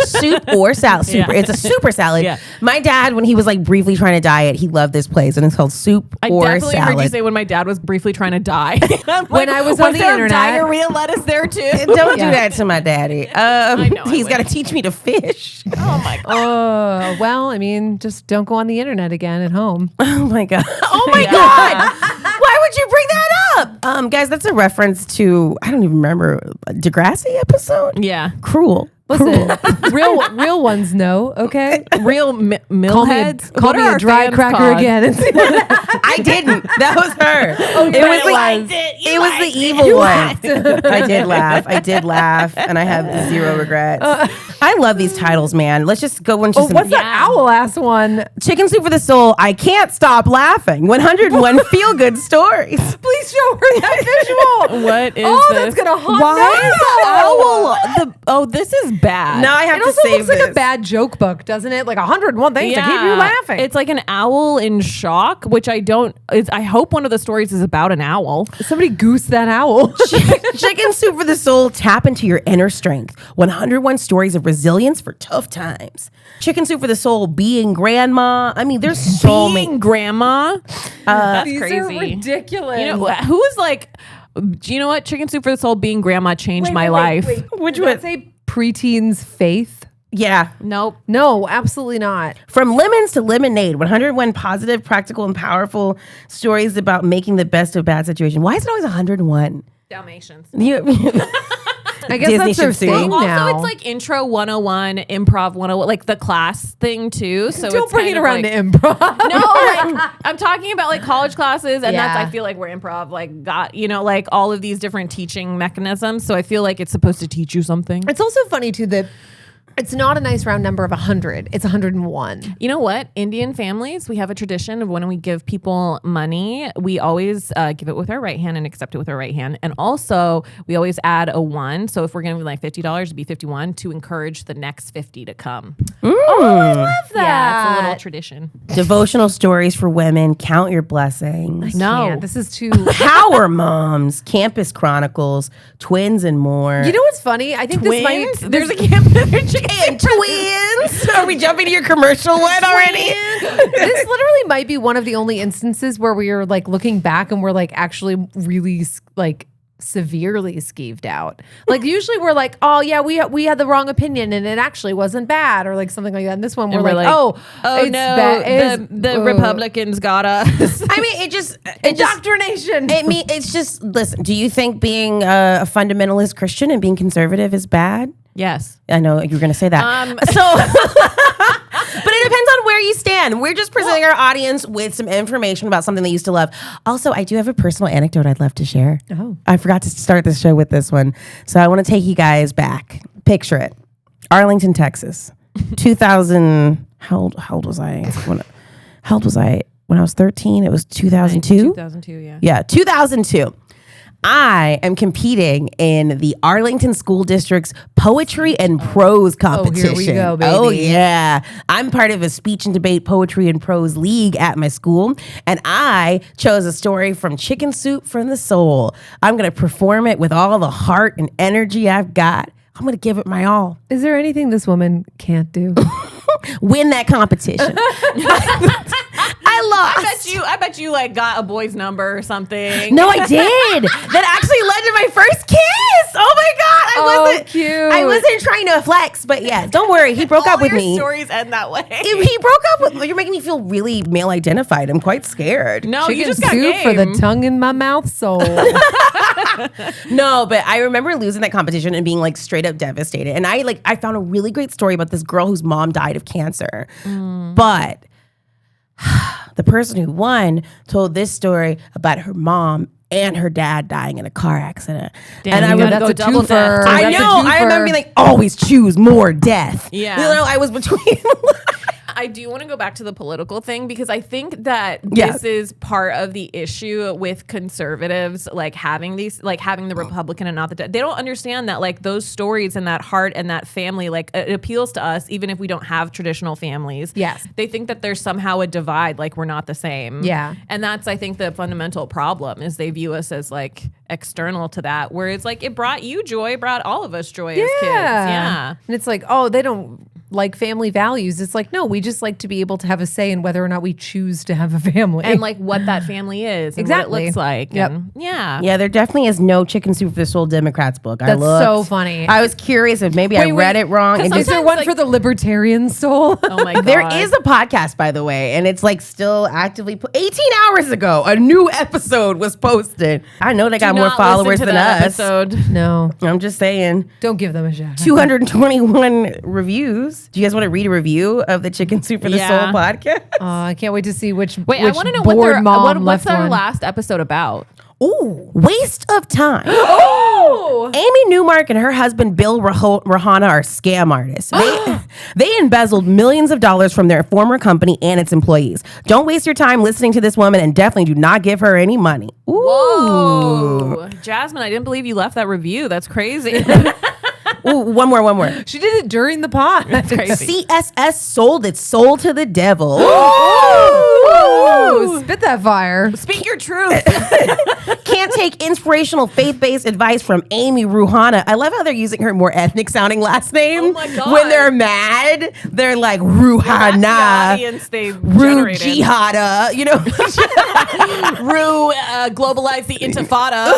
Speaker 1: Soup or salad. Super.
Speaker 3: Yeah.
Speaker 1: It's a super salad.
Speaker 3: Yeah.
Speaker 1: My dad, when he was like briefly trying to diet, he loved this place, and it's called Soup
Speaker 3: I
Speaker 1: or
Speaker 3: definitely
Speaker 1: Salad.
Speaker 3: heard you say when my dad was briefly trying to die. I'm
Speaker 2: When
Speaker 3: like,
Speaker 2: I was on the
Speaker 3: there
Speaker 2: internet-
Speaker 3: diarrhea lettuce there too.
Speaker 1: Don't
Speaker 2: Yeah.
Speaker 1: do that to my daddy.
Speaker 3: know, I
Speaker 1: He's got to
Speaker 3: would.
Speaker 1: teach me to fish.
Speaker 3: Oh my god.
Speaker 2: Oh, well, I mean, just don't go on the internet again at home.
Speaker 1: Oh my god. Oh my
Speaker 3: Yeah.
Speaker 1: god. Why would you bring that up? Guys, that's a reference to, I don't even remember, a Degrassi episode?
Speaker 3: Yeah.
Speaker 1: Cruel.
Speaker 2: Listen, real ones know, okay?
Speaker 3: Real
Speaker 2: Call me a,
Speaker 3: millheads.
Speaker 2: call
Speaker 3: What
Speaker 2: me
Speaker 3: are
Speaker 2: a
Speaker 3: our
Speaker 2: dry
Speaker 3: fans
Speaker 2: cracker
Speaker 3: called?
Speaker 2: again. And see what
Speaker 1: I didn't. That was her.
Speaker 2: Oh,
Speaker 1: it was
Speaker 2: liked
Speaker 1: it was the evil one. I did laugh. I did laugh, and I have zero regrets. I love these titles, man. Let's just go into some.
Speaker 2: what's that owl ass one?
Speaker 1: Chicken Soup for the Soul. I can't stop laughing. 101 feel good stories.
Speaker 2: Please show her that visual.
Speaker 3: What is
Speaker 2: Oh,
Speaker 3: this?
Speaker 2: that's gonna haunt
Speaker 3: Why
Speaker 2: now.
Speaker 3: is the owl? This is bad.
Speaker 1: Now I have
Speaker 2: It
Speaker 1: to
Speaker 2: also
Speaker 1: save
Speaker 2: looks like
Speaker 1: this.
Speaker 2: a bad joke book, doesn't it? Like 101 things to keep you laughing.
Speaker 3: It's like an owl in shock, which I don't. I hope one of the stories is about an owl.
Speaker 2: Somebody goose that owl.
Speaker 1: Chicken Soup for the Soul. Tap into your inner strength. 101 stories of resilience for tough times. Chicken Soup for the Soul. Being grandma. I mean, there's so many.
Speaker 3: Being grandma. That's
Speaker 2: These
Speaker 3: crazy.
Speaker 2: are ridiculous.
Speaker 3: You know who is like? Do you know what? Chicken Soup for the Soul. Being grandma changed my life.
Speaker 1: Which
Speaker 2: Did
Speaker 1: one?
Speaker 2: that say preteen's faith?
Speaker 1: Yeah.
Speaker 3: Nope.
Speaker 2: No, absolutely not.
Speaker 1: From lemons to lemonade, 101 positive, practical, and powerful stories about making the best of bad situation. Why is it always 101?
Speaker 3: Dalmatians.
Speaker 2: I guess
Speaker 1: Disney
Speaker 2: that's their
Speaker 1: should sue.
Speaker 2: thing
Speaker 3: Also,
Speaker 2: now.
Speaker 3: it's like intro 101, improv 101, like the class thing too. So
Speaker 2: don't
Speaker 3: it's
Speaker 2: bring
Speaker 3: kind
Speaker 2: it
Speaker 3: of
Speaker 2: around
Speaker 3: like,
Speaker 2: to improv.
Speaker 3: No, like I'm talking about like college classes, and
Speaker 2: Yeah.
Speaker 3: I feel like where improv like got like all of these different teaching mechanisms. So I feel like it's supposed to teach you something.
Speaker 2: It's also funny too that it's not a nice round number of 100. It's 101.
Speaker 3: You know what? Indian families, we have a tradition of when we give people money, we always give it with our right hand and accept it with our right hand. And also, we always add a 1. So if we're going to be like $50, it'd be 51 to encourage the next 50 to come.
Speaker 2: Love that.
Speaker 3: Yeah, it's a little tradition.
Speaker 1: Devotional stories for women. Count your blessings.
Speaker 3: No.
Speaker 2: Yeah, this is too.
Speaker 1: Power moms. Campus chronicles. Twins and more.
Speaker 2: You know what's funny? I think this
Speaker 3: Twins?
Speaker 2: might.
Speaker 3: There's a campus.
Speaker 1: and twins. Are we jumping to your commercial one already?
Speaker 2: This literally might be one of the only instances where we are like looking back and we're like actually really like severely skeeved out. Like usually we're like, oh yeah, we had the wrong opinion and it actually wasn't bad or like something like that. And this one we're like, oh
Speaker 3: no,
Speaker 2: bad.
Speaker 3: the Republicans got us.
Speaker 1: I mean, it just
Speaker 2: Indoctrination.
Speaker 1: it's just listen. Do you think being a fundamentalist Christian and being conservative is bad?
Speaker 3: Yes.
Speaker 1: I know you were going to say that. But it depends on where you stand. We're just presenting our audience with some information about something they used to love. Also, I do have a personal anecdote I'd love to share.
Speaker 2: Oh.
Speaker 1: I forgot to start this show with this one. So I want to take you guys back. Picture it. Arlington, Texas. 2000. How old was I? How old was I? When I was 13, it was 2002?
Speaker 3: 2002, yeah.
Speaker 1: Yeah, 2002. I am competing in the Arlington School District's poetry and prose competition.
Speaker 2: here we go, baby.
Speaker 1: Oh, yeah. I'm part of a speech and debate poetry and prose league at my school, and I chose a story from Chicken Soup for the Soul. I'm going to perform it with all the heart and energy I've got. I'm going to give it my all.
Speaker 2: Is there anything this woman can't do?
Speaker 1: Win that competition. I lost.
Speaker 3: I bet you like got a boy's number or something.
Speaker 1: No, I did. That actually led to my first kiss. Oh my god,
Speaker 2: Cute.
Speaker 1: I wasn't trying to flex, but yeah, don't worry. He broke up with
Speaker 3: your
Speaker 1: me.
Speaker 3: stories end that way.
Speaker 1: He broke up with. You're making me feel really male identified. I'm quite scared.
Speaker 3: No, you
Speaker 2: Chicken
Speaker 3: just got
Speaker 2: soup
Speaker 3: game.
Speaker 2: for the tongue in my mouth soul.
Speaker 1: No, but I remember losing that competition and being like straight up devastated. And I found a really great story about this girl whose mom died of cancer, but the person who won told this story about her mom and her dad dying in a car accident.
Speaker 3: Damn,
Speaker 1: and I
Speaker 3: you
Speaker 1: remember
Speaker 3: gotta go double death.
Speaker 1: I
Speaker 2: That's a
Speaker 1: know. I
Speaker 2: twofer.
Speaker 1: remember being like, always choose more death.
Speaker 3: Yeah.
Speaker 1: You know, I was between.
Speaker 3: I do want to go back to the political thing because I think that
Speaker 1: Yeah.
Speaker 3: this is part of the issue with conservatives, like having the Republican and not the they don't understand that like those stories and that heart and that family, like it appeals to us even if we don't have traditional families.
Speaker 2: Yes.
Speaker 3: They think that there's somehow a divide, like we're not the same.
Speaker 2: Yeah.
Speaker 3: And that's, I think, the fundamental problem is they view us as like external to that, where it's like it brought you joy, brought all of us joy as kids. Yeah.
Speaker 2: And it's like, oh, they don't like family values. It's like, no, we just like to be able to have a say in whether or not we choose to have a family.
Speaker 3: And like what that family is and
Speaker 2: Exactly.
Speaker 3: what it looks like.
Speaker 2: Yep.
Speaker 3: And yeah.
Speaker 1: Yeah, there definitely is no chicken soup for the soul Democrats book. I
Speaker 2: That's
Speaker 1: looked.
Speaker 2: so funny.
Speaker 1: I was curious if maybe I
Speaker 2: Wait,
Speaker 1: read it wrong. And
Speaker 2: is there
Speaker 3: sometimes,
Speaker 2: one
Speaker 3: like-
Speaker 2: for the libertarian soul?
Speaker 3: Oh my God.
Speaker 1: there is a podcast, by the way, and it's like still actively. 18 hours ago, a new episode was posted. I know they got more followers than us.
Speaker 3: Episode.
Speaker 2: No,
Speaker 1: I'm just saying.
Speaker 2: don't give them a shout.
Speaker 1: 221 reviews. Do you guys want to read a review of the Chicken Soup for the
Speaker 3: Yeah.
Speaker 1: Soul podcast?
Speaker 2: I can't wait to see which.
Speaker 3: Wait, I
Speaker 2: which
Speaker 3: want to know
Speaker 2: bored mom
Speaker 3: what's
Speaker 2: left
Speaker 3: our
Speaker 2: one.
Speaker 3: last episode about?
Speaker 1: Ooh, waste of time.
Speaker 2: Oh,
Speaker 1: Amy Newmark and her husband Bill Rahana are scam artists. They embezzled millions of dollars from their former company and its employees. Don't waste your time listening to this woman and definitely do not give her any money. Ooh.
Speaker 3: Whoa. Jasmine, I didn't believe you left that review. That's crazy.
Speaker 1: Ooh, one more.
Speaker 2: she did it during the pod.
Speaker 3: Crazy.
Speaker 1: CSS sold its soul to the devil.
Speaker 2: Ooh, spit that fire.
Speaker 3: Speak your truth.
Speaker 1: Can't take inspirational faith-based advice from Amy Ruhana. I love how they're using her more ethnic sounding last name.
Speaker 3: Oh my God.
Speaker 1: When they're mad, they're like
Speaker 3: The
Speaker 1: Ruhana,
Speaker 3: audience they
Speaker 1: Ru
Speaker 3: generated.
Speaker 1: Jihada, you know.
Speaker 3: Ru globalized the intifada.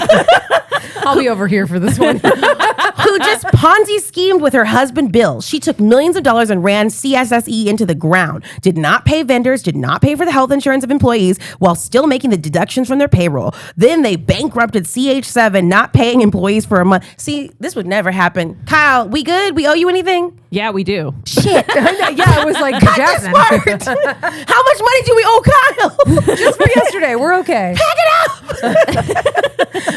Speaker 2: I'll be over here for this one.
Speaker 1: Who just Ponzi schemed with her husband Bill. She took millions of dollars and ran CSSE into the ground. Did not pay vendors, did not pay for the health insurance of employees while still making the deductions from their payroll. Then they bankrupted CH7, not paying employees for a month. See, this would never happen. Kyle, we good? We owe you anything?
Speaker 3: Yeah, we do.
Speaker 1: Shit.
Speaker 2: Yeah, I was like,
Speaker 1: Cut
Speaker 2: Jasmine.
Speaker 1: this part. How much money do we owe Kyle?
Speaker 2: Just for yesterday, we're okay.
Speaker 1: Pack it up.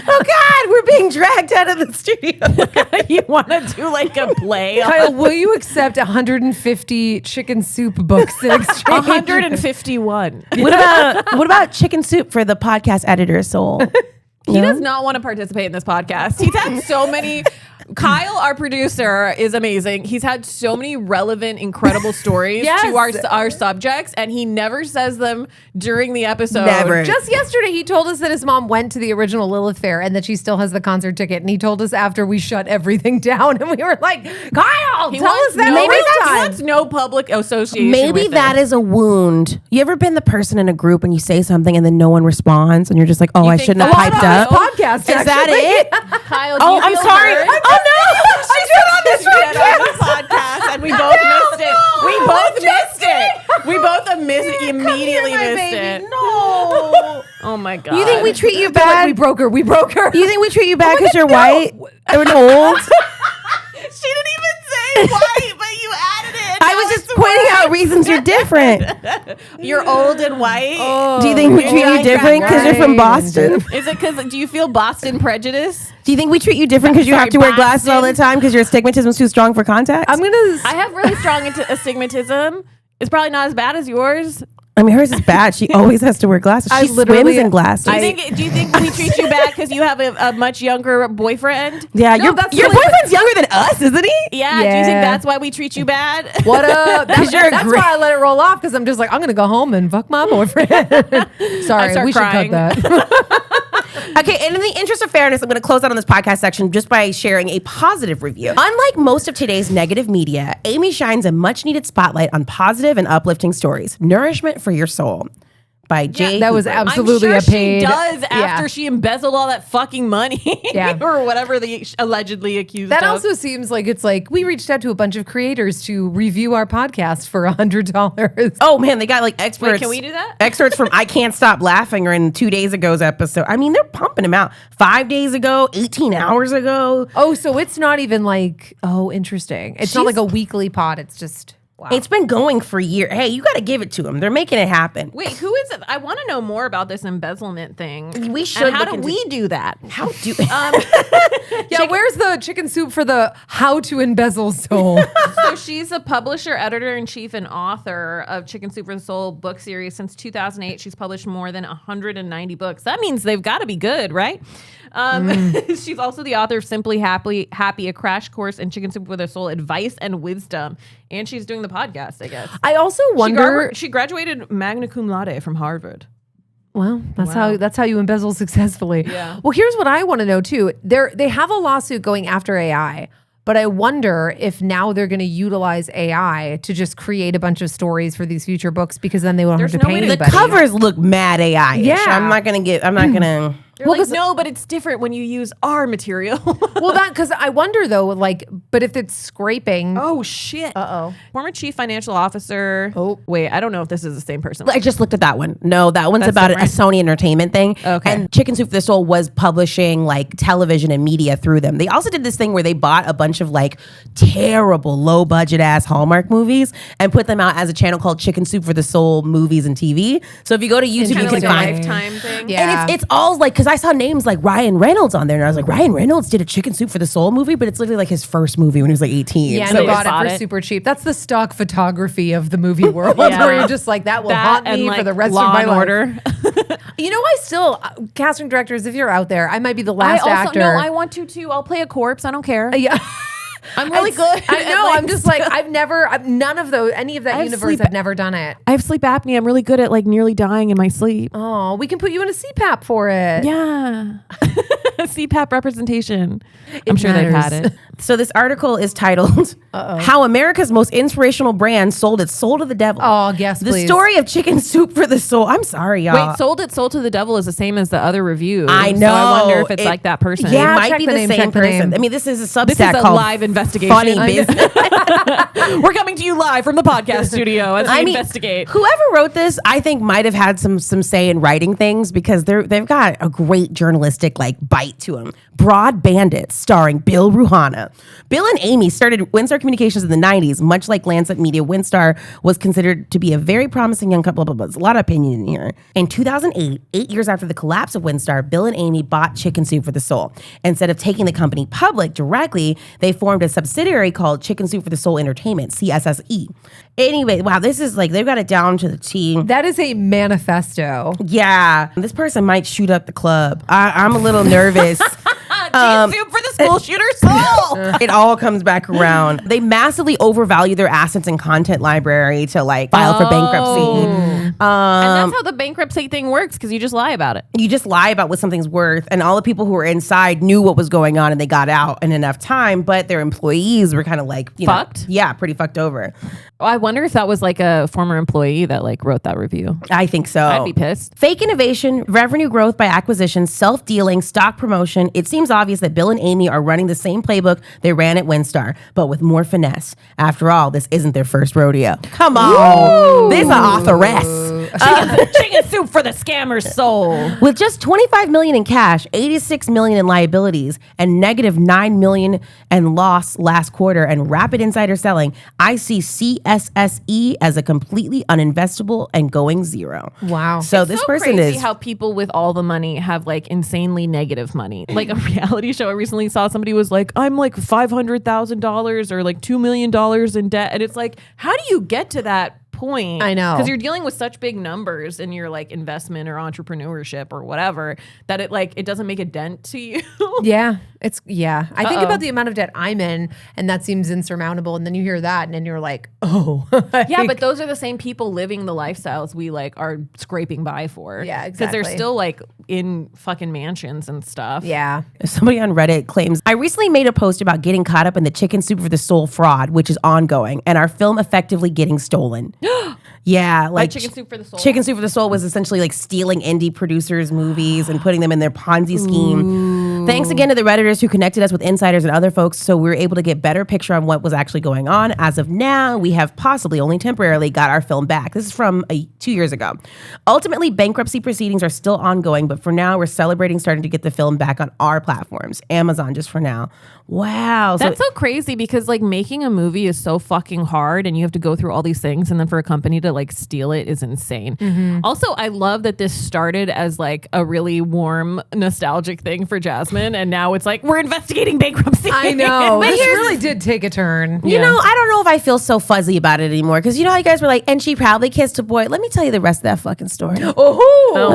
Speaker 1: Oh God, we're being dragged out of the studio.
Speaker 3: You want to do like a play?
Speaker 2: Kyle, will you accept 150 chicken soup books in exchange?
Speaker 3: 151.
Speaker 1: What about chicken soup for the podcast editor's soul?
Speaker 3: He does not want to participate in this podcast. He's had so many. Kyle, our producer, is amazing. He's had so many relevant, incredible stories
Speaker 2: Yes.
Speaker 3: to our subjects, and he never says them during the episode.
Speaker 1: Never.
Speaker 2: Just yesterday, he told us that his mom went to the original Lilith Fair and that she still has the concert ticket. And he told us after we shut everything down, and we were like, Kyle,
Speaker 3: He
Speaker 2: tell
Speaker 3: wants
Speaker 2: us that
Speaker 3: no,
Speaker 2: next
Speaker 3: he
Speaker 2: time.
Speaker 3: wants no public association.
Speaker 1: Maybe
Speaker 3: with
Speaker 1: that
Speaker 3: it.
Speaker 1: is a wound. You ever been the person in a group and you say something and then no one responds and you're just like, oh, I
Speaker 3: think
Speaker 1: shouldn't have
Speaker 3: that-
Speaker 1: piped
Speaker 3: A lot
Speaker 1: up?
Speaker 3: of
Speaker 2: podcast,
Speaker 1: Is that
Speaker 2: actually.
Speaker 1: it?
Speaker 3: Kyle, do
Speaker 1: Oh,
Speaker 3: you
Speaker 1: I'm
Speaker 3: feel
Speaker 1: sorry.
Speaker 3: hurt?
Speaker 1: Oh no, she's been on this
Speaker 3: podcast, and we both missed it. We both missed it. We both immediately missed it.
Speaker 1: No.
Speaker 3: Oh my God.
Speaker 1: You think we treat you
Speaker 2: Like,
Speaker 1: bad?
Speaker 2: we broke her. We broke her.
Speaker 1: You think we treat you bad because you're white or old?
Speaker 3: She didn't even say white, but you added it.
Speaker 1: I was just pointing out reasons you're different.
Speaker 3: You're old and white.
Speaker 1: Do you think we treat you different because you're from Boston?
Speaker 3: Is it because do you feel Boston prejudice?
Speaker 1: Do you think we treat you different because you have to wear glasses all the
Speaker 3: Boston.
Speaker 1: time because your astigmatism's too strong for contacts?
Speaker 2: I'm gonna.
Speaker 3: I have really strong astigmatism. It's probably not as bad as yours.
Speaker 1: I mean, hers is bad. She always has to wear glasses. She
Speaker 2: literally-
Speaker 1: swims in glasses.
Speaker 3: Do you think we treat you bad because you have a much younger boyfriend?
Speaker 1: Yeah,
Speaker 2: No,
Speaker 1: your
Speaker 2: that's
Speaker 1: your
Speaker 2: really-
Speaker 1: boyfriend's younger than us, isn't he?
Speaker 3: Yeah. Do you think
Speaker 2: Yeah.
Speaker 3: that's why we treat you bad?
Speaker 2: What up? That's,
Speaker 1: you're a
Speaker 2: that's
Speaker 1: great-
Speaker 2: why I let it roll off because I'm just like, I'm gonna go home and fuck my boyfriend. Sorry,
Speaker 3: start
Speaker 2: we
Speaker 3: crying.
Speaker 2: should cut that.
Speaker 1: Okay, and in the interest of fairness, I'm going to close out on this podcast section just by sharing a positive review. Unlike most of today's negative media, Amy shines a much-needed spotlight on positive and uplifting stories. Nourishment for your soul. By Jay
Speaker 2: that was
Speaker 1: Hooper.
Speaker 2: absolutely
Speaker 3: I'm
Speaker 2: a
Speaker 3: sure
Speaker 2: paid.
Speaker 3: she does
Speaker 2: Yeah.
Speaker 3: after she embezzled all that fucking money
Speaker 2: Yeah.
Speaker 3: or whatever they allegedly accused
Speaker 2: That
Speaker 3: of.
Speaker 2: also seems like it's like we reached out to a bunch of creators to review our podcast for $100.
Speaker 1: Oh man, they got like experts.
Speaker 3: Wait, can we do that?
Speaker 1: Experts from I Can't Stop Laughing or in 2 days ago's episode. I mean, they're pumping them out. 5 days ago, 18 hours ago.
Speaker 2: Oh, so it's not even like, oh, interesting. It's not
Speaker 1: She's-
Speaker 2: like a weekly pod. It's just
Speaker 1: It's been going for years. Hey, you got to give it to them. They're making it happen.
Speaker 3: Wait, who is it? I want to know more about this embezzlement thing.
Speaker 1: We should.
Speaker 3: And how do we do that?
Speaker 1: How do?
Speaker 2: Yeah, where's the chicken soup for the how to embezzle soul?
Speaker 3: So she's a publisher, editor-in-chief, and author of Chicken Soup for the Soul book series. Since 2008, she's published more than 190 books. That means they've got to be good, right? She's also the author of Simply Happy, a crash course in Chicken Soup for the Soul advice and wisdom. And she's doing the podcast, I guess.
Speaker 2: I also wonder.
Speaker 3: She graduated magna cum laude from Harvard.
Speaker 2: Well, that's how you embezzle successfully.
Speaker 3: Yeah.
Speaker 2: Well, here's what I want to know too. They have a lawsuit going after AI, but I wonder if now they're going to utilize AI to just create a bunch of stories for these future books because then they won't have to pay anybody.
Speaker 1: The covers look mad AI.
Speaker 2: Yeah.
Speaker 1: I'm not gonna.
Speaker 3: They're like, no, but it's different when you use our material.
Speaker 2: Well, because I wonder though, like, but if it's scraping.
Speaker 3: Oh, shit.
Speaker 2: Uh-oh.
Speaker 3: Former chief financial officer.
Speaker 2: Oh.
Speaker 3: Wait, I don't know if this is the same person.
Speaker 1: I just looked at that one. No, that one's about a Sony Entertainment thing.
Speaker 3: Okay.
Speaker 1: And Chicken Soup for the Soul was publishing like television and media through them. They also did this thing where they bought a bunch of like terrible, low budget ass Hallmark movies and put them out as a channel called Chicken Soup for the Soul Movies and TV. So if you go to YouTube, you can
Speaker 3: like a
Speaker 1: find
Speaker 3: Lifetime thing.
Speaker 2: Yeah.
Speaker 1: And it's all like, because I saw names like Ryan Reynolds on there, and I was like, Ryan Reynolds did a Chicken Soup for the Soul movie, but it's literally like his first movie when he was like 18.
Speaker 2: Yeah, and
Speaker 1: So
Speaker 2: they
Speaker 3: they
Speaker 2: bought it
Speaker 3: bought
Speaker 2: for
Speaker 3: it.
Speaker 2: super cheap. That's the stock photography of the movie world,
Speaker 3: Yeah.
Speaker 2: where you're just like, that will haunt me for the rest
Speaker 3: Law
Speaker 2: of my
Speaker 3: and
Speaker 2: life.
Speaker 3: Order.
Speaker 2: You know, I still casting directors. If you're out there, I might be the last actor.
Speaker 3: No, I want to too. I'll play a corpse. I don't care.
Speaker 2: Yeah.
Speaker 3: I'm really good.
Speaker 2: I know. I'm just like, none of those, any of that
Speaker 3: have
Speaker 2: universe,
Speaker 3: sleep-
Speaker 2: I've never done it.
Speaker 3: I have sleep apnea. I'm really good at like nearly dying in my sleep.
Speaker 2: Oh, we can put you in a CPAP for it.
Speaker 3: Yeah. CPAP representation. I'm sure they've had
Speaker 2: matters.
Speaker 3: it.
Speaker 1: So this article is titled "How America's Most Inspirational Brand Sold Its Soul to the Devil."
Speaker 2: Oh, yes,
Speaker 1: The
Speaker 2: please.
Speaker 1: story of Chicken Soup for the Soul. I'm sorry, y'all.
Speaker 3: Wait, sold to the devil is the same as the other review.
Speaker 1: I know.
Speaker 3: So I wonder if it's like that person.
Speaker 1: Yeah, it might
Speaker 2: check
Speaker 1: be
Speaker 2: the
Speaker 1: the
Speaker 2: name,
Speaker 1: same
Speaker 2: check the
Speaker 1: person.
Speaker 2: name.
Speaker 1: I mean, this is a Substack
Speaker 3: This is a
Speaker 1: called
Speaker 3: live investigation.
Speaker 1: Funny Business.
Speaker 3: We're coming to you live from the podcast studio as we investigate.
Speaker 1: Whoever wrote this, I think, might have had some say in writing things because they've got a great journalistic like bite to them. Broad Bandits, starring Bill Ruhana. Bill and Amy started Windstar Communications in the 90s. Much like Lancet Media, Windstar was considered to be a very promising young couple. Blah, blah, blah. There's a lot of opinion in here. In 2008, 8 years after the collapse of Windstar, Bill and Amy bought Chicken Soup for the Soul. Instead of taking the company public directly, they formed a subsidiary called Chicken Soup for the Soul Entertainment, CSSE. Anyway, wow, this is like, they've got it down to the T.
Speaker 2: That is a manifesto.
Speaker 1: Yeah, this person might shoot up the club. I'm a little nervous.
Speaker 3: Chicken soup for the school shooter soul.
Speaker 1: It all comes back around. They massively overvalue their assets and content library to like file for bankruptcy.
Speaker 3: And that's how the bankruptcy thing works because you just lie about it.
Speaker 1: You just lie about what something's worth, and all the people who were inside knew what was going on and they got out in enough time, but their employees were kind of like, you
Speaker 3: Fucked?
Speaker 1: know, yeah, pretty fucked over.
Speaker 3: I wonder if that was like a former employee that like wrote that review.
Speaker 1: I think so.
Speaker 3: I'd be pissed.
Speaker 1: Fake innovation, revenue growth by acquisition, self-dealing, stock promotion. It seems obvious that Bill and Amy are running the same playbook they ran at Windstar, but with more finesse. After all, this isn't their first rodeo. Come on. This is an authoress.
Speaker 3: Chicken soup for the scammer's soul.
Speaker 1: With just $25 million in cash, $86 million in liabilities, and negative $9 million in loss last quarter, and rapid insider selling, I see CSSE as a completely uninvestable and going zero.
Speaker 2: Wow.
Speaker 1: So this
Speaker 3: so
Speaker 1: person
Speaker 3: crazy
Speaker 1: is
Speaker 3: how people with all the money have like insanely negative money. Like a reality show I recently saw, somebody was like, I'm like $500,000 or like $2 million in debt. And it's like, how do you get to that point?
Speaker 2: I know.
Speaker 3: Because you're dealing with such big numbers in your like investment or entrepreneurship or whatever that it doesn't make a dent to you.
Speaker 2: Yeah. I think about the amount of debt I'm in, and that seems insurmountable. And then you hear that, and then you're like, oh.
Speaker 3: Yeah, but those are the same people living the lifestyles we like are scraping by for.
Speaker 2: Yeah,
Speaker 3: Because they're
Speaker 2: exactly.
Speaker 3: still like in fucking mansions and stuff.
Speaker 2: Yeah.
Speaker 1: somebody on Reddit claims, I recently made a post about getting caught up in the Chicken Soup for the Soul fraud, which is ongoing, and our film effectively getting stolen. Yeah, like
Speaker 3: Chicken Soup for the Soul?
Speaker 1: Chicken Soup for the Soul was essentially like stealing indie producers' movies and putting them in their Ponzi scheme. Thanks again to the Redditors who connected us with insiders and other folks so we were able to get better picture on what was actually going on. As of now, we have possibly only temporarily got our film back. This is from 2 years ago. Ultimately, bankruptcy proceedings are still ongoing, but for now, we're celebrating starting to get the film back on our platforms. Amazon just for now. Wow.
Speaker 3: That's so crazy because like making a movie is so fucking hard and you have to go through all these things, and then for a company to like steal it is insane. Also, I love that this started as like a really warm, nostalgic thing for Jasmine, and now it's like we're investigating bankruptcy.
Speaker 2: I know. This really did take a turn.
Speaker 1: You know, I don't know if I feel so fuzzy about it anymore because you know how you guys were like, and she probably kissed a boy. Let me tell you the rest of that fucking story. Let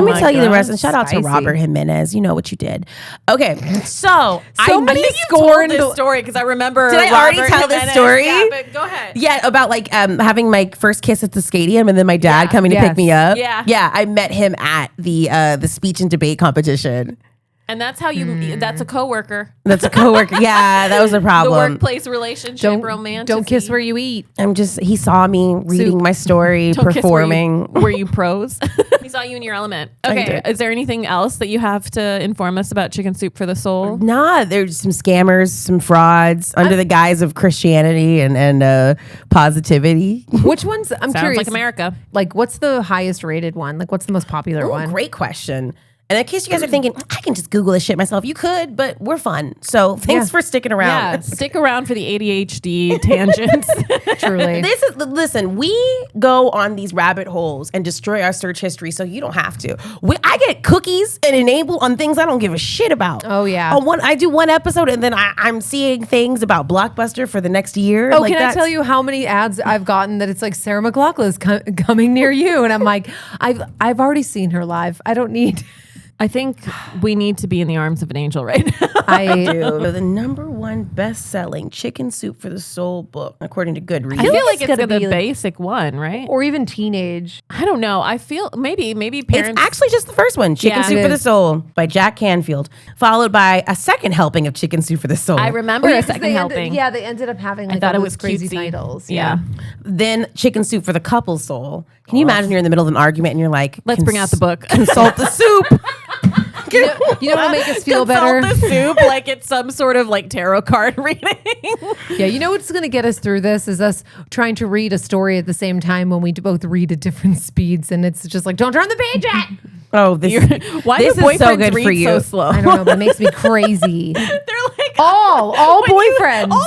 Speaker 1: me tell you the rest. And shout out to Robert Jimenez. You know what you did. Okay, so
Speaker 2: Somebody
Speaker 3: I
Speaker 2: scorned
Speaker 3: this story because I remember.
Speaker 1: Did I already
Speaker 3: Robert
Speaker 1: tell this
Speaker 3: Jimenez.
Speaker 1: story?
Speaker 3: Yeah, but go ahead.
Speaker 1: Yeah, about like having my first kiss at the stadium and then my dad coming to pick me up.
Speaker 3: Yeah.
Speaker 1: I met him at the speech and debate competition.
Speaker 3: And that's how you. That's a coworker.
Speaker 1: That's a coworker. Yeah, that was a
Speaker 3: The
Speaker 1: problem.
Speaker 3: workplace relationship, romantic.
Speaker 2: Don't kiss where you eat.
Speaker 1: He saw me reading my story,
Speaker 3: Don't kiss
Speaker 1: performing.
Speaker 3: Were you pros? He saw you in your element. Okay. Is there anything else that you have to inform us about Chicken Soup for the Soul?
Speaker 1: Nah, there's some scammers, some frauds under the guise of Christianity and positivity.
Speaker 2: Which ones? I'm
Speaker 3: Sounds
Speaker 2: curious.
Speaker 3: like America.
Speaker 2: Like, what's the highest rated one? Like, what's the most popular one?
Speaker 1: Great question. And in case you guys are thinking, I can just Google this shit myself, you could, but we're fun. So thanks for sticking around.
Speaker 3: Yeah, stick around for the ADHD tangents.
Speaker 2: Truly.
Speaker 1: Listen, we go on these rabbit holes and destroy our search history so you don't have to. I get cookies and enable on things I don't give a shit about.
Speaker 2: Oh, yeah.
Speaker 1: I do one episode and then I'm seeing things about Blockbuster for the next year.
Speaker 2: Oh, can I tell you how many ads I've gotten that it's like Sarah McLachlan's coming near you? And I'm like, I've already seen her live. I don't need...
Speaker 3: I think we need to be in the arms of an angel right now.
Speaker 2: I
Speaker 1: do. The number one best-selling Chicken Soup for the Soul book, according to Goodreads.
Speaker 3: I feel like it's
Speaker 2: gotta
Speaker 3: the
Speaker 2: be
Speaker 3: basic one, right?
Speaker 2: or even teenage.
Speaker 3: I don't know. I feel maybe parents.
Speaker 1: It's actually just the first one, Chicken
Speaker 3: Yeah,
Speaker 1: Soup
Speaker 2: it
Speaker 1: for the
Speaker 2: is.
Speaker 1: Soul by Jack Canfield, followed by a second helping of Chicken Soup for the Soul.
Speaker 3: I remember a second helping.
Speaker 2: They ended up having like
Speaker 3: thought
Speaker 2: all
Speaker 3: it
Speaker 2: those
Speaker 3: was
Speaker 2: crazy
Speaker 3: cutesy.
Speaker 2: titles.
Speaker 3: Yeah.
Speaker 1: Then Chicken Soup for the Couple's Soul. Can you imagine you're in the middle of an argument and you're like,
Speaker 3: Let's bring out the book.
Speaker 1: Consult the soup.
Speaker 2: You know what will make us feel better?
Speaker 3: Consult the soup like it's some sort of like tarot card reading.
Speaker 2: Yeah, you know what's going to get us through this is us trying to read a story at the same time when we both read at different speeds, and it's just like, don't turn the page yet.
Speaker 1: Oh, this
Speaker 3: Why
Speaker 1: this
Speaker 3: do
Speaker 1: is so
Speaker 3: boyfriends
Speaker 1: good
Speaker 3: read
Speaker 1: for you.
Speaker 3: so slow?
Speaker 2: I don't know, but it makes me crazy.
Speaker 3: They're like
Speaker 2: all boyfriends.
Speaker 3: all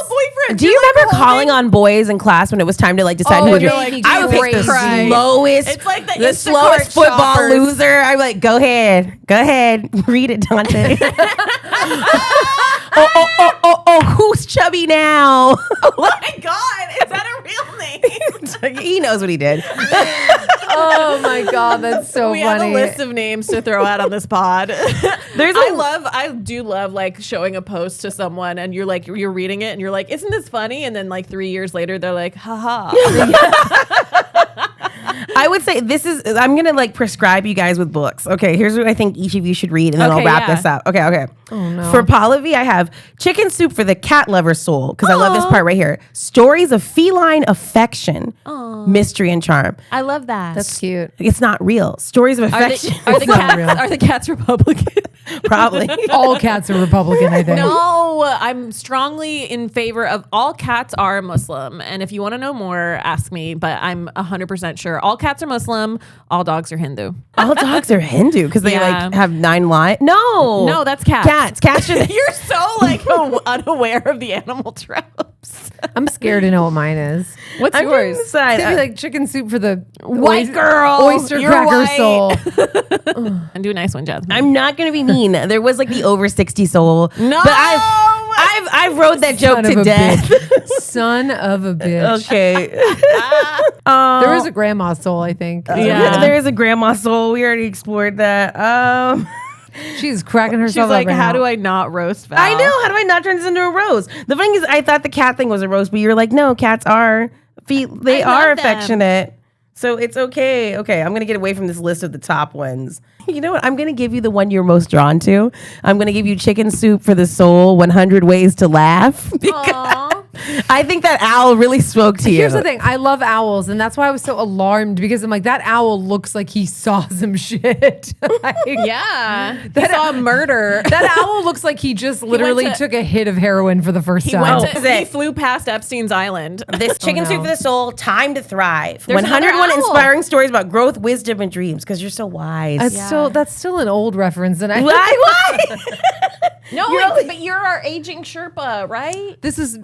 Speaker 3: boyfriends.
Speaker 1: Do you remember calling on boys in class when it was time to like decide
Speaker 2: Oh,
Speaker 1: who would
Speaker 2: you're
Speaker 1: be
Speaker 2: like,
Speaker 1: I would pick the
Speaker 2: crazy.
Speaker 1: slowest,
Speaker 3: It's like the
Speaker 1: the
Speaker 3: Instacart
Speaker 1: slowest football
Speaker 3: shoppers.
Speaker 1: loser. I'm like, go ahead, read it, Dante. oh, who's chubby now?
Speaker 3: Oh my god, is that a real name?
Speaker 1: He knows what he did.
Speaker 2: Oh my god, that's so
Speaker 3: We
Speaker 2: funny.
Speaker 3: have a list of names to throw out on this pod. I do love like showing a post to someone and you're reading it and you're like, isn't this funny? And then like 3 years later, they're like, haha.
Speaker 1: I would say I'm going to like prescribe you guys with books. Okay, here's what I think each of you should read and then I'll
Speaker 3: Okay,
Speaker 1: wrap
Speaker 3: yeah.
Speaker 1: this up. Okay.
Speaker 2: Oh, no.
Speaker 1: For Pallavi, I have Chicken Soup for the Cat Lover Soul because I love this part right here. Stories of feline affection, mystery and charm.
Speaker 3: I love that.
Speaker 2: That's cute.
Speaker 1: It's not real. Stories of affection.
Speaker 3: Are the
Speaker 2: not real.
Speaker 3: cats Republican?
Speaker 1: Probably.
Speaker 2: All cats are Republican, I think.
Speaker 3: No, I'm strongly in favor of all cats are Muslim. And if you want to know more, ask me. But I'm 100% sure all cats are Muslim, all dogs are Hindu.
Speaker 1: All dogs are Hindu because they
Speaker 3: Yeah.
Speaker 1: like have 9 lives. No,
Speaker 3: That's cats.
Speaker 1: Cats should.
Speaker 3: You're so like unaware of the animal tropes.
Speaker 2: I'm scared to know what mine is.
Speaker 3: What's
Speaker 1: I'm
Speaker 3: yours?
Speaker 1: gonna decide.
Speaker 2: It's gonna be like chicken soup for the
Speaker 3: White girl.
Speaker 2: oyster
Speaker 3: You're
Speaker 2: cracker
Speaker 3: white.
Speaker 2: soul.
Speaker 3: And do a nice one, Jasmine.
Speaker 1: I'm not gonna be mean. There was like the over 60 soul.
Speaker 3: No!
Speaker 1: but I've rode that joke
Speaker 2: Son of
Speaker 1: to
Speaker 2: a
Speaker 1: death.
Speaker 2: bitch. Son of a bitch.
Speaker 1: Okay.
Speaker 2: There is a grandma soul, I think.
Speaker 3: Yeah.
Speaker 1: There is a grandma soul. We already explored that.
Speaker 2: She's cracking
Speaker 3: She's
Speaker 2: herself
Speaker 3: like,
Speaker 2: up right
Speaker 3: how
Speaker 2: now.
Speaker 3: do I not roast Val?
Speaker 1: I know. How do I not turn this into a roast? The thing is, I thought the cat thing was a roast, but you're like, no, cats are they
Speaker 3: I
Speaker 1: are
Speaker 3: love them.
Speaker 1: affectionate. So it's okay. Okay, I'm gonna get away from this list of the top ones. You know what? I'm gonna give you the one you're most drawn to. I'm gonna give you Chicken Soup for the Soul, 100 Ways to Laugh.
Speaker 3: Aw.
Speaker 1: I think that owl really spoke to you.
Speaker 2: Here's the thing. I love owls, and that's why I was so alarmed because I'm like, that owl looks like he saw some shit.
Speaker 3: Yeah. That saw a murder.
Speaker 2: That owl looks like he just literally took a hit of heroin for the first time.
Speaker 3: He flew past Epstein's Island.
Speaker 1: This Chicken Soup for the Soul, Time to Thrive.
Speaker 3: There's
Speaker 1: 101
Speaker 3: another owl.
Speaker 1: inspiring stories about growth, wisdom, and dreams because you're so wise.
Speaker 2: That's still an old reference. And
Speaker 1: Why?
Speaker 3: No, but you're our aging Sherpa, right?
Speaker 2: This is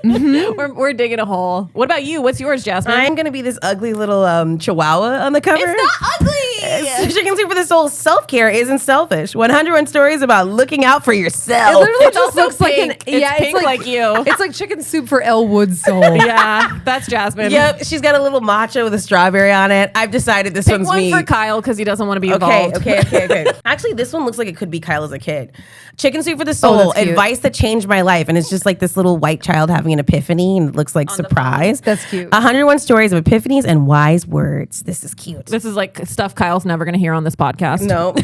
Speaker 3: We're digging a hole. What about you? What's yours, Jasmine?
Speaker 1: I'm going to be this ugly little chihuahua on the cover.
Speaker 3: It's not ugly.
Speaker 1: Chicken Soup for the Soul, self-care isn't selfish. 101 stories about looking out for yourself.
Speaker 2: It literally
Speaker 3: It's
Speaker 2: just
Speaker 3: also
Speaker 2: looks like
Speaker 3: pink. It's pink like you.
Speaker 2: It's like chicken soup for Elwood's soul.
Speaker 3: Yeah, that's Jasmine.
Speaker 1: Yep, she's got a little matcha with a strawberry on it. I've decided this
Speaker 3: Pick
Speaker 1: one's
Speaker 3: one
Speaker 1: me.
Speaker 3: for Kyle because he doesn't want to be
Speaker 1: Okay,
Speaker 3: involved.
Speaker 1: okay. Actually, this one looks like it could be Kyle as a kid. Chicken Soup for the Soul,
Speaker 2: that's cute.
Speaker 1: advice that changed my life. And it's just like this little white child having an epiphany and it looks like surprise.
Speaker 2: That's cute.
Speaker 1: 101 stories of epiphanies and wise words. This is cute.
Speaker 3: This is like stuff Kyle's never going to hear on this podcast.
Speaker 1: No.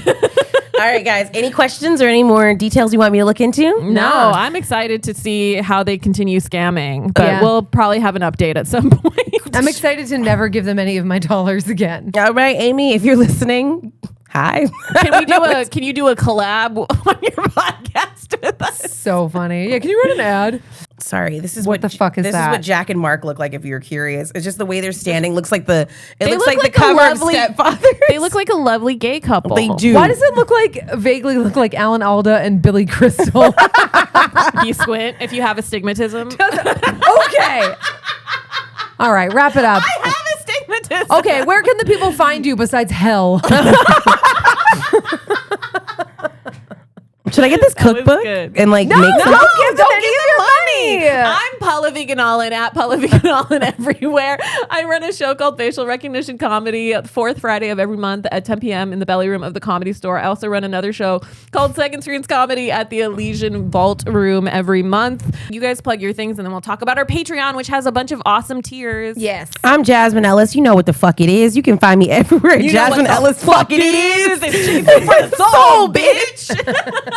Speaker 1: All right, guys. Any questions or any more details you want me to look into?
Speaker 3: No, I'm excited to see how they continue scamming, but we'll probably have an update at some point.
Speaker 2: I'm excited to never give them any of my dollars again.
Speaker 1: All right, Amy, if you're listening, hi.
Speaker 3: Can you do a collab on your podcast with us?
Speaker 2: So funny. Yeah, can you run an ad?
Speaker 1: Sorry, this is
Speaker 2: What the fuck is
Speaker 1: this
Speaker 2: that?
Speaker 1: is what Jack and Mark look like if you're curious. It's just the way they're standing looks like the
Speaker 3: look
Speaker 1: the
Speaker 3: like a
Speaker 1: cover
Speaker 3: lovely-
Speaker 1: of Stepfathers.
Speaker 3: They look like a lovely gay couple.
Speaker 1: They do.
Speaker 2: Why does it vaguely look like Alan Alda and Billy Crystal?
Speaker 3: If you squint, if you have astigmatism.
Speaker 2: Okay. All right, wrap it up.
Speaker 3: I have astigmatism.
Speaker 2: Okay, where can the people find you besides hell?
Speaker 1: Should I get this cookbook
Speaker 3: good.
Speaker 1: and like make some?
Speaker 2: Don't give them any of your money.
Speaker 3: I'm Pallavi Gunalan at Pallavi Gunalan everywhere. I run a show called Facial Recognition Comedy, the fourth Friday of every month at 10 p.m. in the belly room of the Comedy Store. I also run another show called Second Screens Comedy at the Elysian Vault Room every month. You guys plug your things and then we'll talk about our Patreon, which has a bunch of awesome tiers.
Speaker 2: Yes.
Speaker 1: I'm Jasmine Ellis. You know what the fuck it is. You can find me everywhere at Jasmine Ellis. Fuck it is.
Speaker 3: It's Chicken Soup for the Soul, bitch.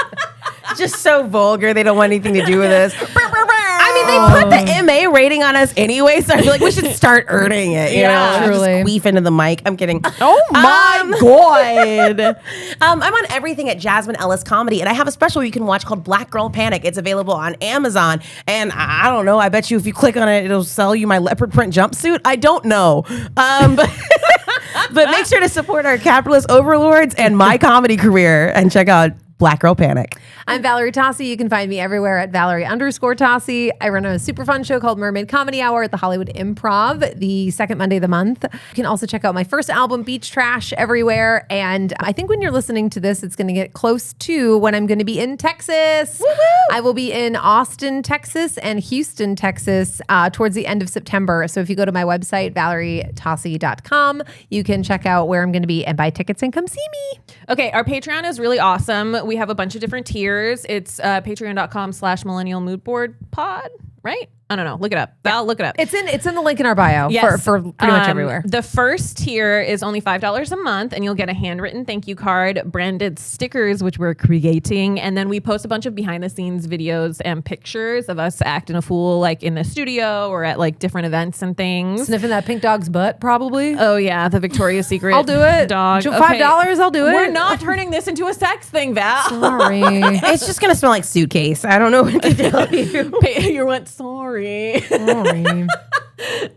Speaker 1: Just so vulgar. They don't want anything to do with us. I mean, they put the MA rating on us anyway, so I feel like we should start earning it. You know,
Speaker 2: truly.
Speaker 1: just queef into the mic. I'm kidding.
Speaker 3: Oh my God.
Speaker 1: I'm on everything at Jasmine Ellis Comedy, and I have a special you can watch called Black Girl Panic. It's available on Amazon, and I don't know. I bet you if you click on it, it'll sell you my leopard print jumpsuit. I don't know, but make sure to support our capitalist overlords and my comedy career, and check out Black Girl Panic.
Speaker 2: I'm Valerie Tosi. You can find me everywhere at Valerie_Tosi. I run a super fun show called Mermaid Comedy Hour at the Hollywood Improv the second Monday of the month. You can also check out my first album, Beach Trash, everywhere. And I think when you're listening to this, it's going to get close to when I'm going to be in Texas.
Speaker 1: Woo-hoo!
Speaker 2: I will be in Austin, Texas and Houston, Texas towards the end of September. So if you go to my website, ValerieTosi.com, you can check out where I'm going to be and buy tickets and come see me.
Speaker 3: Okay, our Patreon is really awesome. We have a bunch of different tiers. It's patreon.com/millennial moodboard pod, right? I don't know. Look it up. Val, look it up.
Speaker 2: It's in the link in our bio
Speaker 3: Yes.
Speaker 2: for pretty much everywhere.
Speaker 3: The first tier is only $5 a month, and you'll get a handwritten thank you card, branded stickers, which we're creating, and then we post a bunch of behind-the-scenes videos and pictures of us acting a fool, like in the studio or at like different events and things.
Speaker 2: Sniffing that pink dog's butt, probably.
Speaker 3: Oh yeah, the Victoria's Secret.
Speaker 2: I'll do it.
Speaker 3: Dog.
Speaker 2: $5, I'll do it.
Speaker 3: We're not turning this into a sex thing, Val.
Speaker 2: Sorry.
Speaker 1: It's just gonna smell like suitcase. I don't know what to tell you.
Speaker 3: You went sorry.
Speaker 2: Sorry.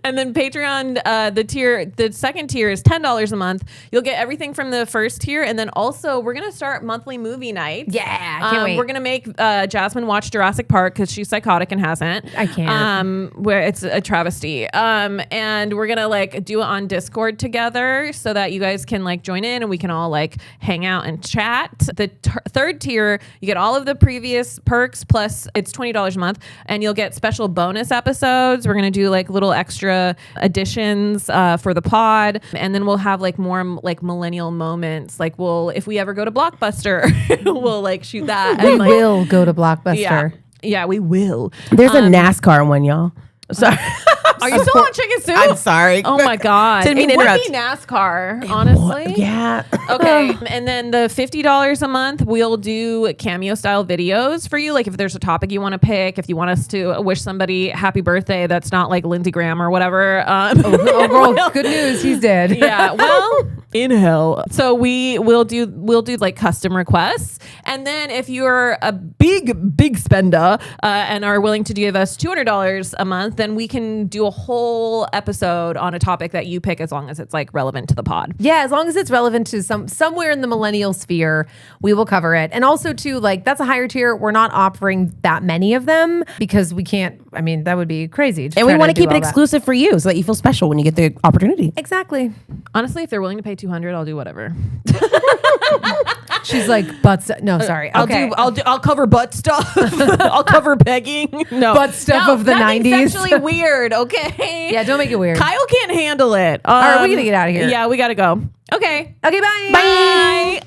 Speaker 3: And then Patreon, the second tier is $10 a month. You'll get everything from the first tier, and then also we're gonna start monthly movie nights.
Speaker 2: Yeah, can't wait.
Speaker 3: We're gonna make Jasmine watch Jurassic Park because she's psychotic and hasn't.
Speaker 2: I can't.
Speaker 3: Where it's a travesty. And we're gonna like do it on Discord together so that you guys can like join in and we can all like hang out and chat. The third tier, you get all of the previous perks plus it's $20 a month, and you'll get special bonus episodes. We're gonna do like little extra additions for the pod, and then we'll have like more like millennial moments. Like if we ever go to Blockbuster, we'll like shoot that.
Speaker 2: We
Speaker 3: and, like,
Speaker 2: will go to Blockbuster.
Speaker 3: yeah, we will.
Speaker 1: There's a NASCAR one, y'all. Sorry.
Speaker 3: Are you still on chicken soup?
Speaker 1: I'm sorry.
Speaker 3: Oh my God.
Speaker 1: Didn't mean
Speaker 3: it
Speaker 1: to
Speaker 3: would
Speaker 1: interrupt.
Speaker 3: be NASCAR, honestly.
Speaker 1: Yeah.
Speaker 3: Okay. And then the $50 a month, we'll do Cameo style videos for you. Like if there's a topic you want to pick, if you want us to wish somebody happy birthday that's not like Lindsey Graham or whatever.
Speaker 2: Well, good news, he's dead.
Speaker 3: Yeah. Well, in hell. So we'll do like custom requests. And then if you're a big spender and are willing to give us $200 a month, then we can do a whole episode on a topic that you pick as long as it's like relevant to the pod.
Speaker 2: Yeah, as long as it's relevant to somewhere in the millennial sphere, we will cover it. And also too, like that's a higher tier. We're not offering that many of them because we can't. I mean, that would be crazy.
Speaker 1: And we want to keep it exclusive for you so that you feel special when you get the opportunity.
Speaker 2: Exactly.
Speaker 3: Honestly, if they're willing to pay $200, I'll do whatever.
Speaker 2: She's like, no, sorry. Okay.
Speaker 3: I'll cover butt stuff. I'll cover begging. No.
Speaker 2: Butt stuff of the 90s.
Speaker 3: It's actually weird, okay?
Speaker 2: Yeah, don't make it weird.
Speaker 3: Kyle can't handle it.
Speaker 2: All right, we gotta get out of here.
Speaker 3: Yeah, we gotta go. Okay.
Speaker 2: Okay, bye.
Speaker 3: Bye.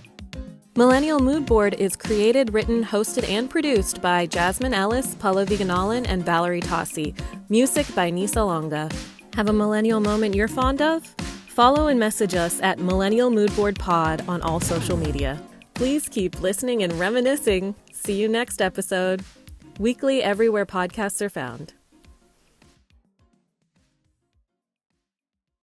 Speaker 4: Millennial Moodboard is created, written, hosted, and produced by Jasmine Ellis, Pallavi Gunalan, and Valerie Tosi. Music by Nisa Longa. Have a millennial moment you're fond of? Follow and message us at Millennial Moodboard Pod on all social media. Please keep listening and reminiscing. See you next episode. Weekly everywhere podcasts are found.